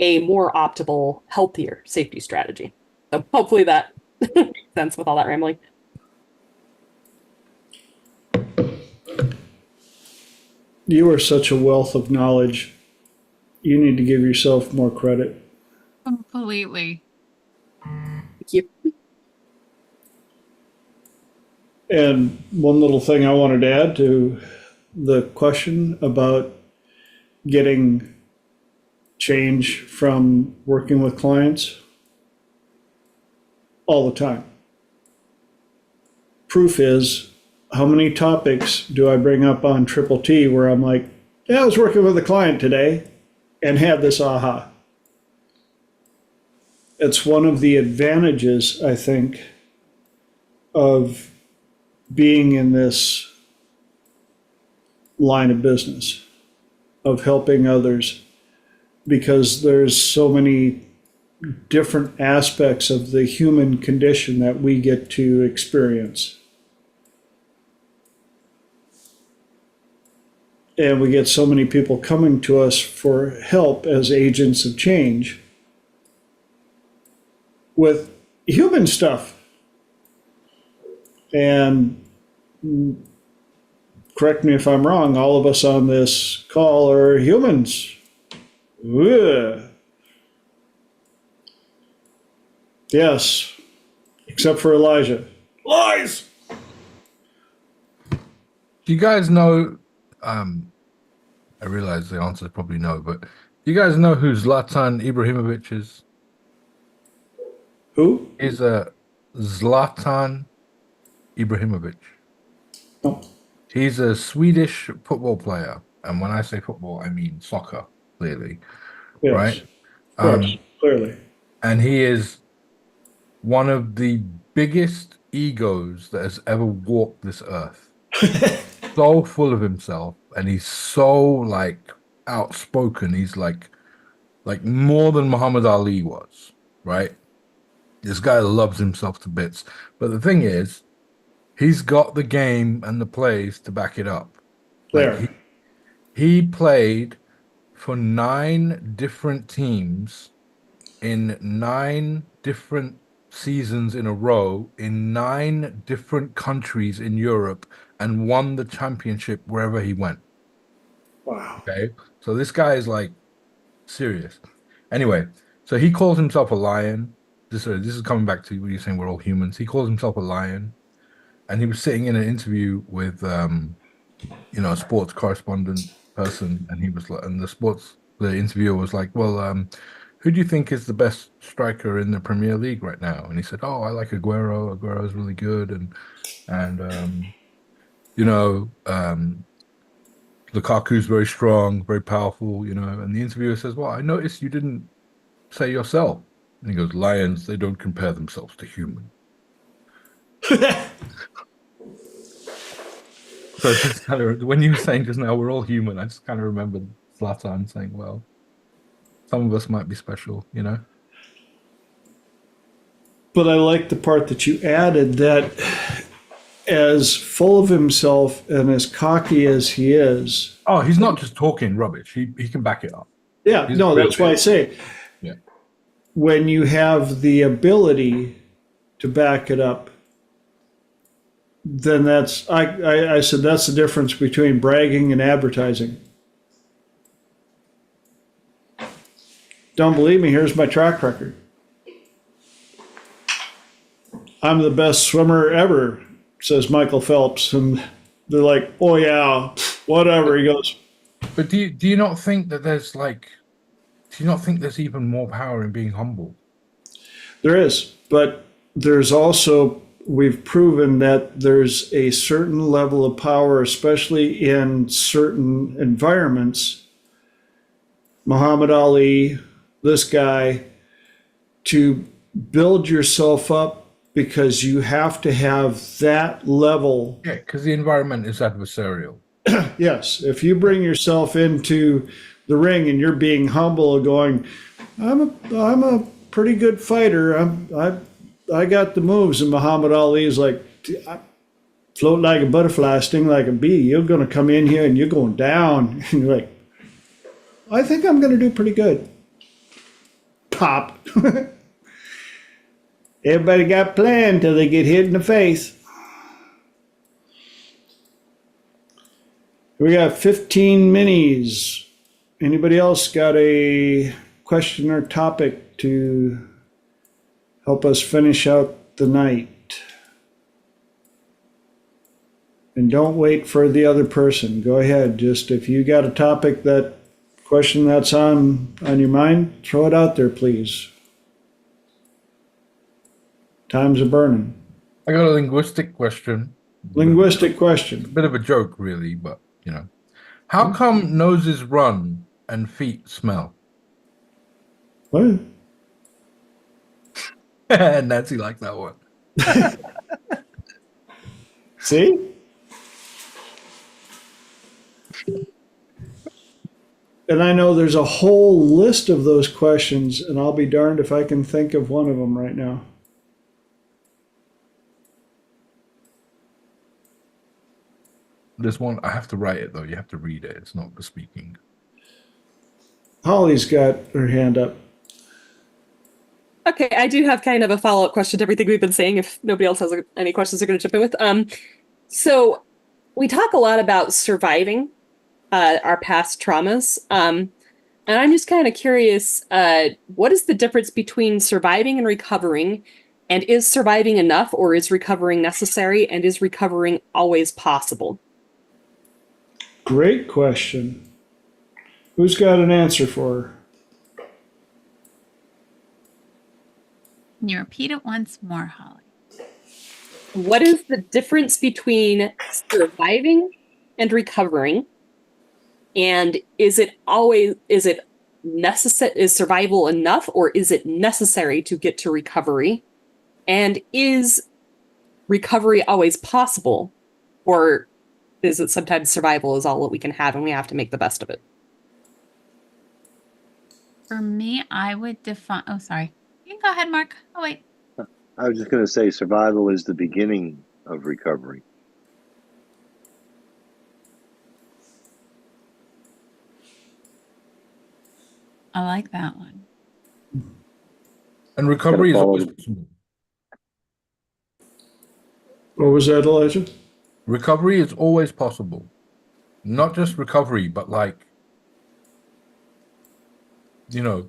a more optimal, healthier safety strategy. So hopefully that makes sense with all that rambling. You are such a wealth of knowledge. You need to give yourself more credit. Completely. Thank you. And one little thing I wanted to add to the question about getting change from working with clients all the time. Proof is, how many topics do I bring up on Triple T where I'm like, yeah, I was working with a client today and had this aha. It's one of the advantages, I think, of being in this line of business, of helping others, because there's so many different aspects of the human condition that we get to experience. And we get so many people coming to us for help as agents of change with human stuff. And correct me if I'm wrong, all of us on this call are humans. Ugh. Yes, except for Elijah. Lies! Do you guys know, I realize the answer is probably no, but do you guys know who Zlatan Ibrahimovic is? Who? He's a Zlatan Ibrahimovic. Oh, He's a Swedish football player. And when I say football, I mean soccer, clearly. yes, Right? of course, clearly. And he is one of the biggest egos that has ever walked this earth. So full of himself, and he's so outspoken. He's like more than Muhammad Ali was, right? This guy loves himself to bits. But the thing is, he's got the game and the plays to back it up. There. He played for 9 different teams in 9 different seasons in a row in 9 different countries in Europe and won the championship wherever he went. Wow. Okay. So this guy is serious. Anyway, so he calls himself a lion. This is coming back to what you're saying, we're all humans. He calls himself a lion. And he was sitting in an interview with a sports correspondent person, and he was like, and the interviewer was like, well, who do you think is the best striker in the Premier League right now? And he said, oh, I like Aguero. Aguero is really good, and Lukaku's very strong, very powerful, And the interviewer says, well, I noticed you didn't say yourself. And he goes, lions, they don't compare themselves to humans. So it's just when you were saying just now we're all human, I just kind of remembered Zlatan saying, well, Some of us might be special, you know? But I like the part that you added, that as full of himself and as cocky as he is. Oh, he's not just talking rubbish. He can back it up. Yeah, He's no, real that's why I good. say, Yeah. when you have the ability to back it up, then I said that's the difference between bragging and advertising. Don't believe me? Here's my track record. I'm the best swimmer ever, says Michael Phelps. And they're like, oh yeah, whatever. He goes, But do you not think that there's like, do you not think there's even more power in being humble? there is, but there's also, we've proven that there's a certain level of power, especially in certain environments. Muhammad Ali, this guy, to build yourself up, because you have to have that level. Yeah, because the environment is adversarial. Yes, if you bring yourself into the ring and you're being humble, going, I'm a pretty good fighter. I got the moves, and Muhammad Ali is like, I float like a butterfly, sting like a bee. You're going to come in here and you're going down. And you're like, I think I'm going to do pretty good. Pop. Everybody got a plan till they get hit in the face. We got 15 minis. Anybody else got a question or topic to help us finish out the night? And don't wait for the other person. Go ahead. Just if you got a topic, that question that's on your mind, throw it out there, please. Times are burning. I got a linguistic question. Linguistic question. A bit of a joke, really, but you know. How come noses run and feet smell? What? Nancy liked that one. See? And I know there's a whole list of those questions, and I'll be darned if I can think of one of them right now. There's one, I have to write it though. You have to read it. It's not for speaking. Holly's got her hand up. Okay, I do have kind of a follow-up question to everything we've been saying. If nobody else has any questions they're going to jump in with. So we talk a lot about surviving our past traumas. And I'm just kind of curious, what is the difference between surviving and recovering? And is surviving enough, or is recovering necessary? And is recovering always possible? Great question. Who's got an answer for her? Can you repeat it once more, Holly? What is the difference between surviving and recovering? And is survival enough, or is it necessary to get to recovery? And is recovery always possible? Or is it sometimes survival is all that we can have and we have to make the best of it? For me, I would define. Oh, sorry. You can go ahead, Mark. Oh, wait. I was just going to say survival is the beginning of recovery. I like that one. And recovery is Gotta follow always the- possible. What was that, Elijah? Recovery is always possible. Not just recovery, but like, you know,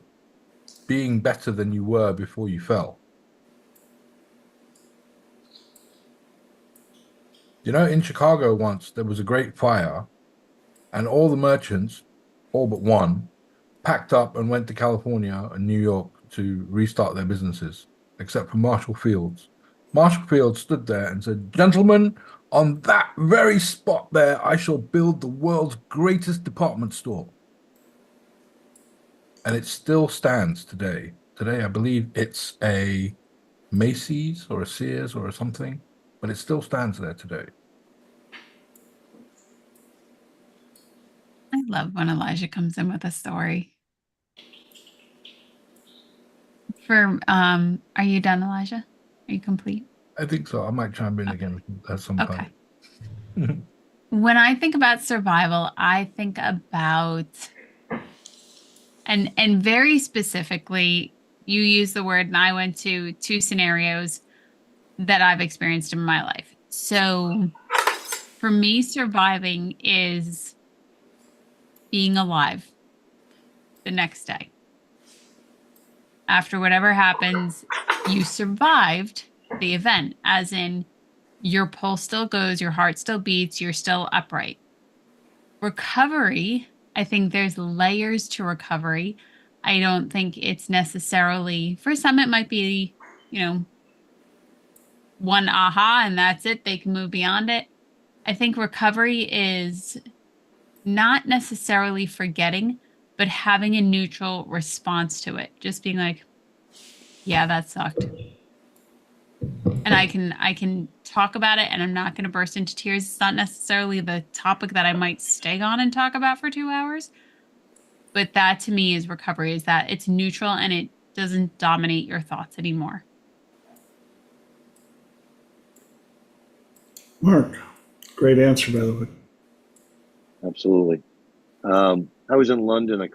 being better than you were before you fell. You know, in Chicago once, there was a great fire, and all the merchants, all but one, packed up and went to California and New York to restart their businesses, except for Marshall Fields. Marshall Fields stood there and said, "Gentlemen, on that very spot there, I shall build the world's greatest department store." And it still stands today. Today, I believe it's a Macy's or a Sears or something, but it still stands there today. I love when Elijah comes in with a story. Are you done, Elijah? Are you complete? I think so. I might chime in again at some Okay. point. When I think about survival, I think about and very specifically, you use the word, and I went to two scenarios that I've experienced in my life. So for me, surviving is being alive the next day. After whatever happens, you survived the event, as in your pulse still goes, your heart still beats, you're still upright. Recovery, I think there's layers to recovery. I don't think it's necessarily, for some, it might be, one aha and that's it. They can move beyond it. I think recovery is not necessarily forgetting, but having a neutral response to it. Just being like, yeah, that sucked. And I can talk about it and I'm not going to burst into tears. It's not necessarily the topic that I might stay on and talk about for 2 hours. But that to me is recovery, is that it's neutral and it doesn't dominate your thoughts anymore. Mark, great answer, by the way. Absolutely. I was in London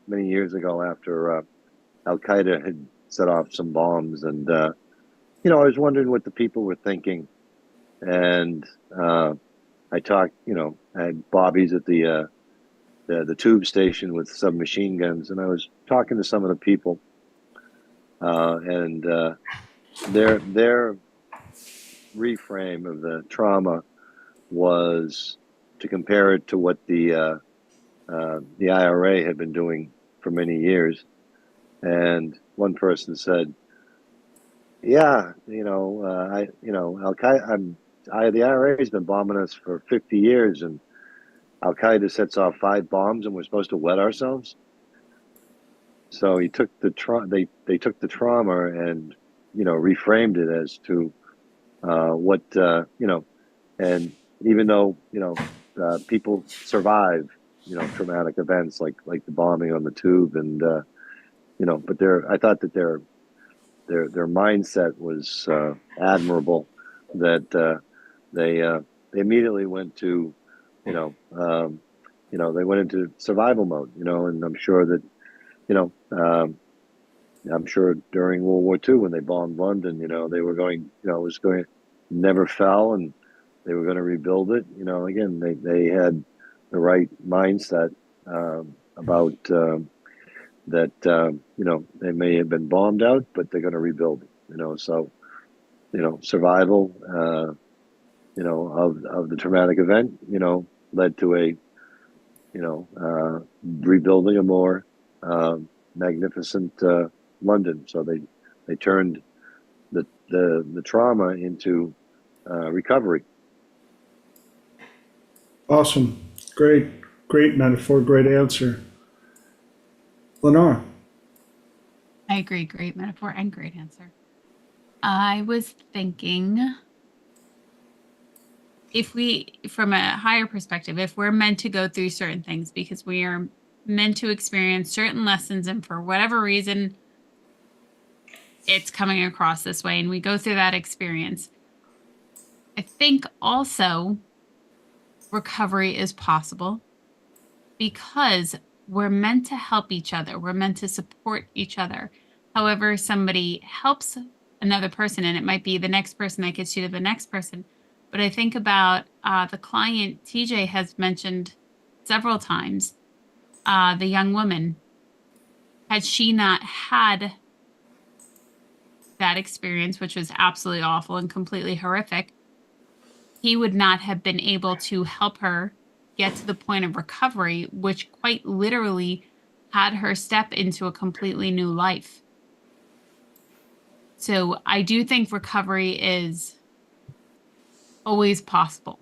many years ago after Al Qaeda had set off some bombs, and I was wondering what the people were thinking. And I talked, I had bobbies at the tube station with submachine guns, and I was talking to some of the people, and their reframe of the trauma was to compare it to what the IRA had been doing for many years. And one person said, "Yeah, Al Qaeda, the IRA has been bombing us for 50 years, and Al Qaeda sets off 5 bombs, and we're supposed to wet ourselves." So he took they took the trauma and reframed it as to what and even though people survive traumatic events like the bombing on the tube, and but I thought that their mindset was admirable, that they immediately went to they went into survival mode, and I'm sure that I'm sure during World War II when they bombed London, they were going, it was going, never fell, and they were going to rebuild it. Again, they had the right mindset about that. They may have been bombed out, but they're going to rebuild it. So survival, of the traumatic event, led to a rebuilding a more magnificent London. So they turned the trauma into recovery. Awesome. Great metaphor, great answer. Lenore. I agree. Great metaphor and great answer. I was thinking, from a higher perspective, if we're meant to go through certain things because we are meant to experience certain lessons, and for whatever reason, it's coming across this way, and we go through that experience, I think also recovery is possible because we're meant to help each other. We're meant to support each other. However, somebody helps another person, and it might be the next person that gets you to the next person. But I think about the client TJ has mentioned several times, the young woman. Had she not had that experience, which was absolutely awful and completely horrific, he would not have been able to help her get to the point of recovery, which quite literally had her step into a completely new life. So I do think recovery is always possible.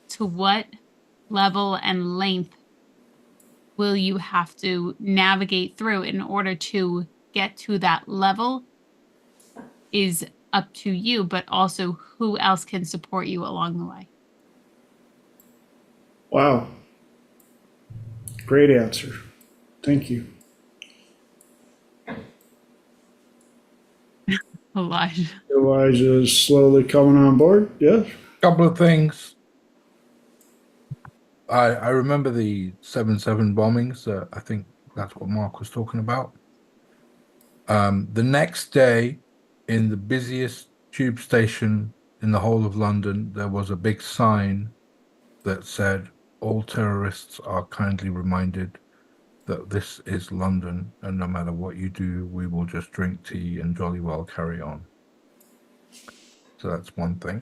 To what level and length will you have to navigate through in order to get to that level is up to you, but also who else can support you along the way. Wow. Great answer. Thank you. Elijah. Elijah's slowly coming on board. Yes. Couple of things. I remember the 7/7 bombings. I think that's what Mark was talking about. The next day, in the busiest tube station in the whole of London, there was a big sign that said, "All terrorists are kindly reminded that this is London, and no matter what you do, we will just drink tea and jolly well carry on." So that's one thing.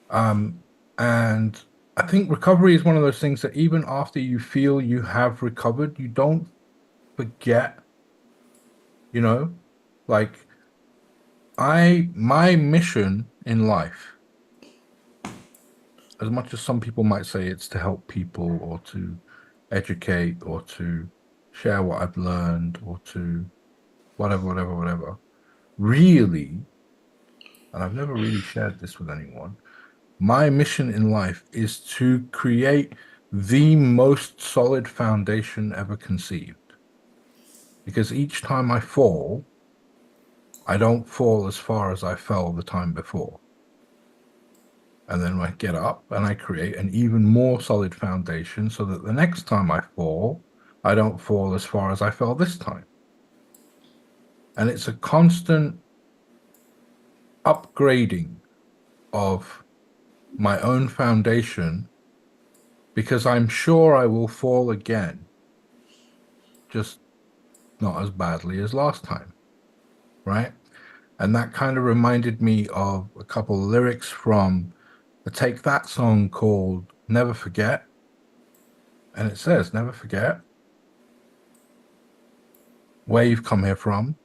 And I think recovery is one of those things that even after you feel you have recovered, you don't forget, you know, like my mission in life, as much as some people might say it's to help people or to educate or to share what I've learned or to whatever, really, and I've never really shared this with anyone, my mission in life is to create the most solid foundation ever conceived. Because each time I fall, I don't fall as far as I fell the time before. And then I get up and I create an even more solid foundation so that the next time I fall, I don't fall as far as I fell this time. And it's a constant upgrading of my own foundation, because I'm sure I will fall again, just not as badly as last time, right? And that kind of reminded me of a couple of lyrics from a Take That song called Never Forget. And it says, never forget where you've come here from.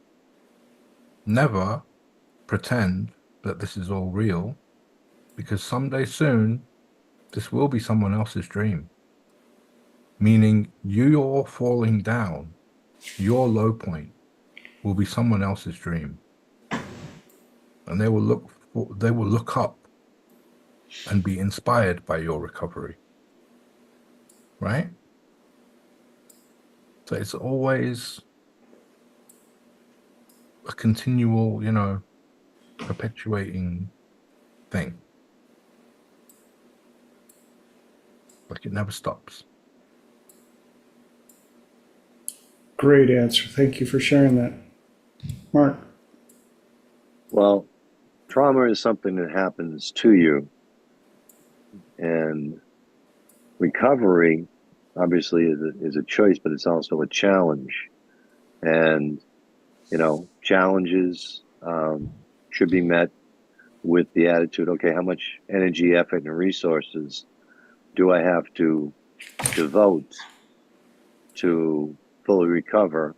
Never pretend that this is all real, because someday soon, this will be someone else's dream. Meaning you're falling down, your low point will be someone else's dream. And they will look up and be inspired by your recovery. Right? So it's always a continual, perpetuating thing. Like it never stops. Great answer. Thank you for sharing that. Mark. Well, trauma is something that happens to you, and recovery obviously is a choice, but it's also a challenge. And challenges should be met with the attitude, okay, how much energy, effort, and resources do I have to devote to fully recover,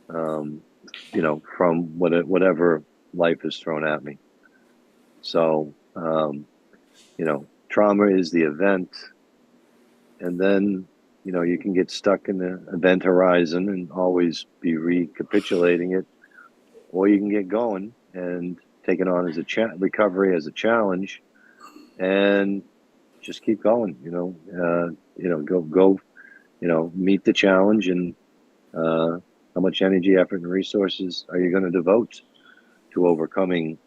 from whatever life has thrown at me. So, trauma is the event, and then, you can get stuck in the event horizon and always be recapitulating it, or you can get going and take it on as recovery as a challenge, and just keep going. Go. Meet the challenge, and how much energy, effort, and resources are you going to devote to overcoming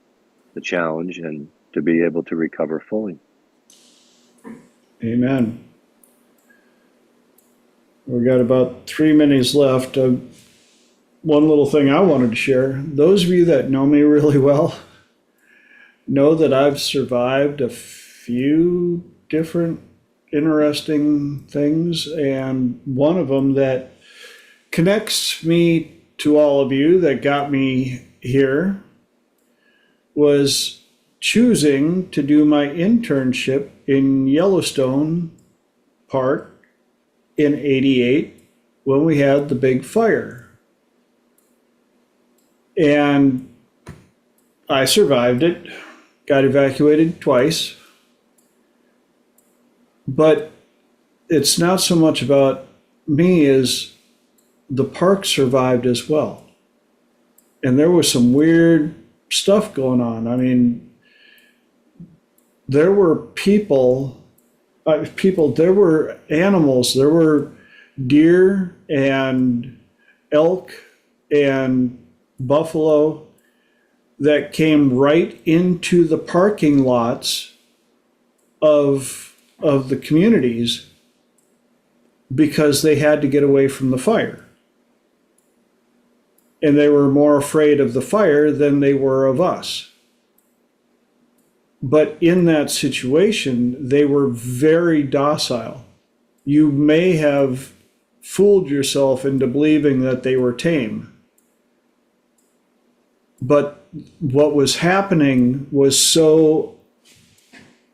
the challenge and to be able to recover fully? Amen. We've got about 3 minutes left. One little thing I wanted to share. Those of you that know me really well know that I've survived a few different interesting things, and one of them that connects me to all of you that got me here was choosing to do my internship in Yellowstone Park in '88 when we had the big fire. And I survived it, got evacuated twice. But it's not so much about me as the park survived as well. And there was some weird stuff going on. I mean, there were there were animals, there were deer and elk and buffalo that came right into the parking lots of the communities because they had to get away from the fire. And they were more afraid of the fire than they were of us. But in that situation, they were very docile. You may have fooled yourself into believing that they were tame. But what was happening was so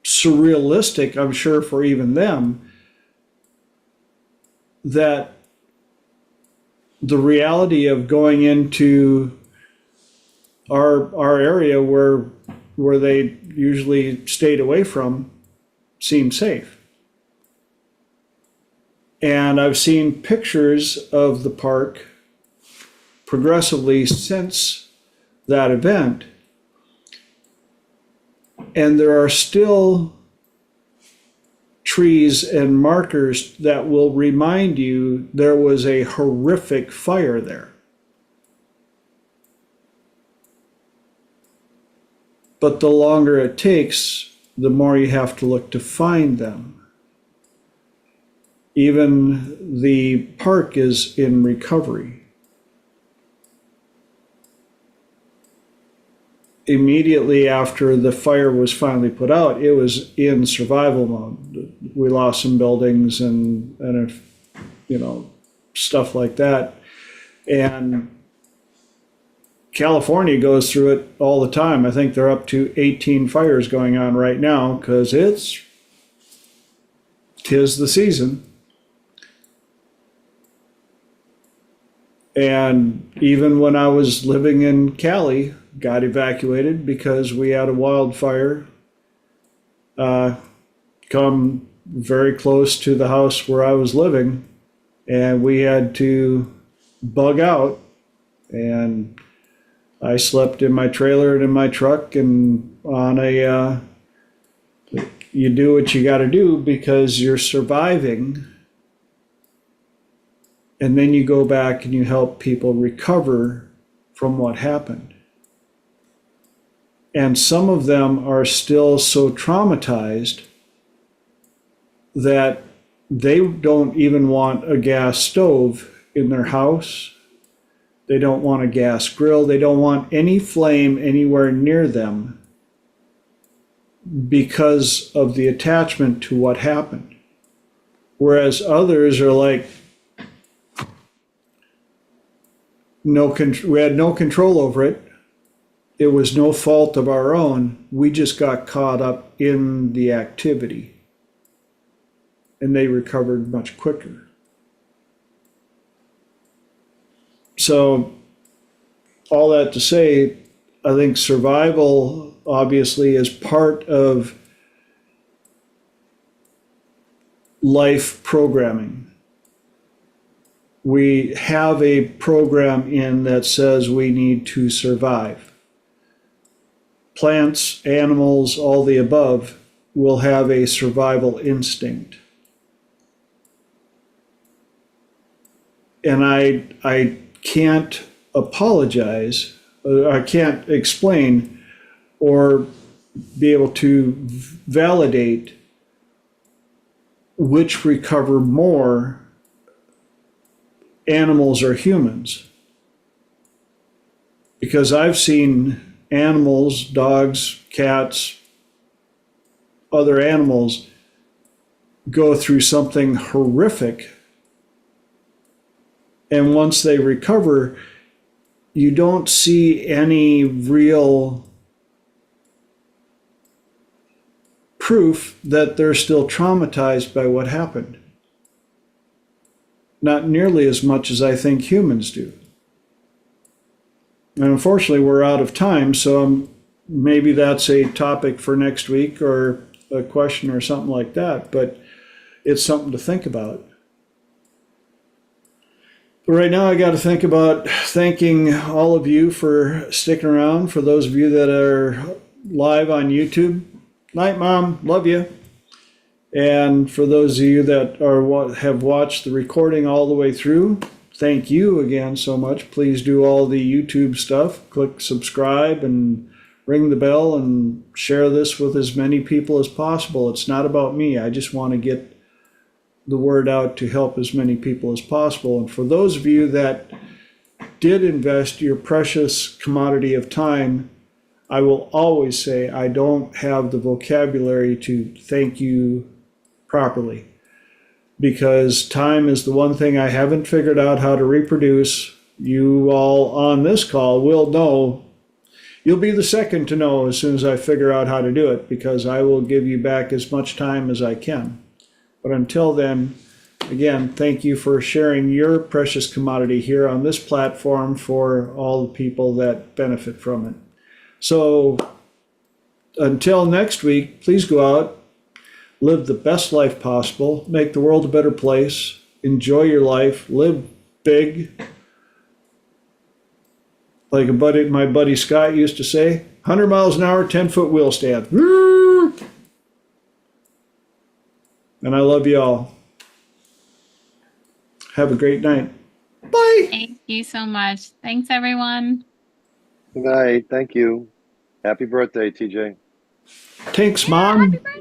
surrealistic, I'm sure, for even them, that the reality of going into our area where they usually stayed away from seemed safe. And I've seen pictures of the park progressively since that event, and there are still trees and markers that will remind you there was a horrific fire there. But the longer it takes, the more you have to look to find them. Even the park is in recovery. Immediately after the fire was finally put out, it was in survival mode. We lost some buildings and stuff like that. And California goes through it all the time. I think they're up to 18 fires going on right now because tis the season. And even when I was living in Cali, got evacuated because we had a wildfire come very close to the house where I was living, and we had to bug out, and I slept in my trailer and in my truck and on you do what you got to do because you're surviving, and then you go back and you help people recover from what happened. And some of them are still so traumatized that they don't even want a gas stove in their house. They don't want a gas grill. They don't want any flame anywhere near them because of the attachment to what happened. Whereas others are like, we had no control over it. It was no fault of our own. We just got caught up in the activity. And they recovered much quicker. So, all that to say, I think survival obviously is part of life programming. We have a program in that says we need to survive. Plants, animals, all the above will have a survival instinct. And I can't apologize, I can't explain or be able to validate which recover more, animals or humans. Because I've seen animals, dogs, cats, other animals go through something horrific. And once they recover, you don't see any real proof that they're still traumatized by what happened. Not nearly as much as I think humans do. And unfortunately, we're out of time, so maybe that's a topic for next week or a question or something like that, but it's something to think about. But right now, I got to think about thanking all of you for sticking around. For those of you that are live on YouTube, night, Mom, love you. And for those of you that have watched the recording all the way through, thank you again so much. Please do all the YouTube stuff. Click subscribe and ring the bell and share this with as many people as possible. It's not about me. I just want to get the word out to help as many people as possible. And for those of you that did invest your precious commodity of time, I will always say I don't have the vocabulary to thank you properly, because time is the one thing I haven't figured out how to reproduce. You all on this call will know. You'll be the second to know as soon as I figure out how to do it, because I will give you back as much time as I can. But until then, again, thank you for sharing your precious commodity here on this platform for all the people that benefit from it. So until next week, please go out, live the best life possible, make the world a better place, enjoy your life, live big. Like my buddy Scott used to say, 100 miles an hour, 10-foot wheel stand. And I love you all. Have a great night. Bye. Thank you so much. Thanks, everyone. Good night. Thank you. Happy birthday, TJ. Thanks, Yeah, happy Mom. birthday.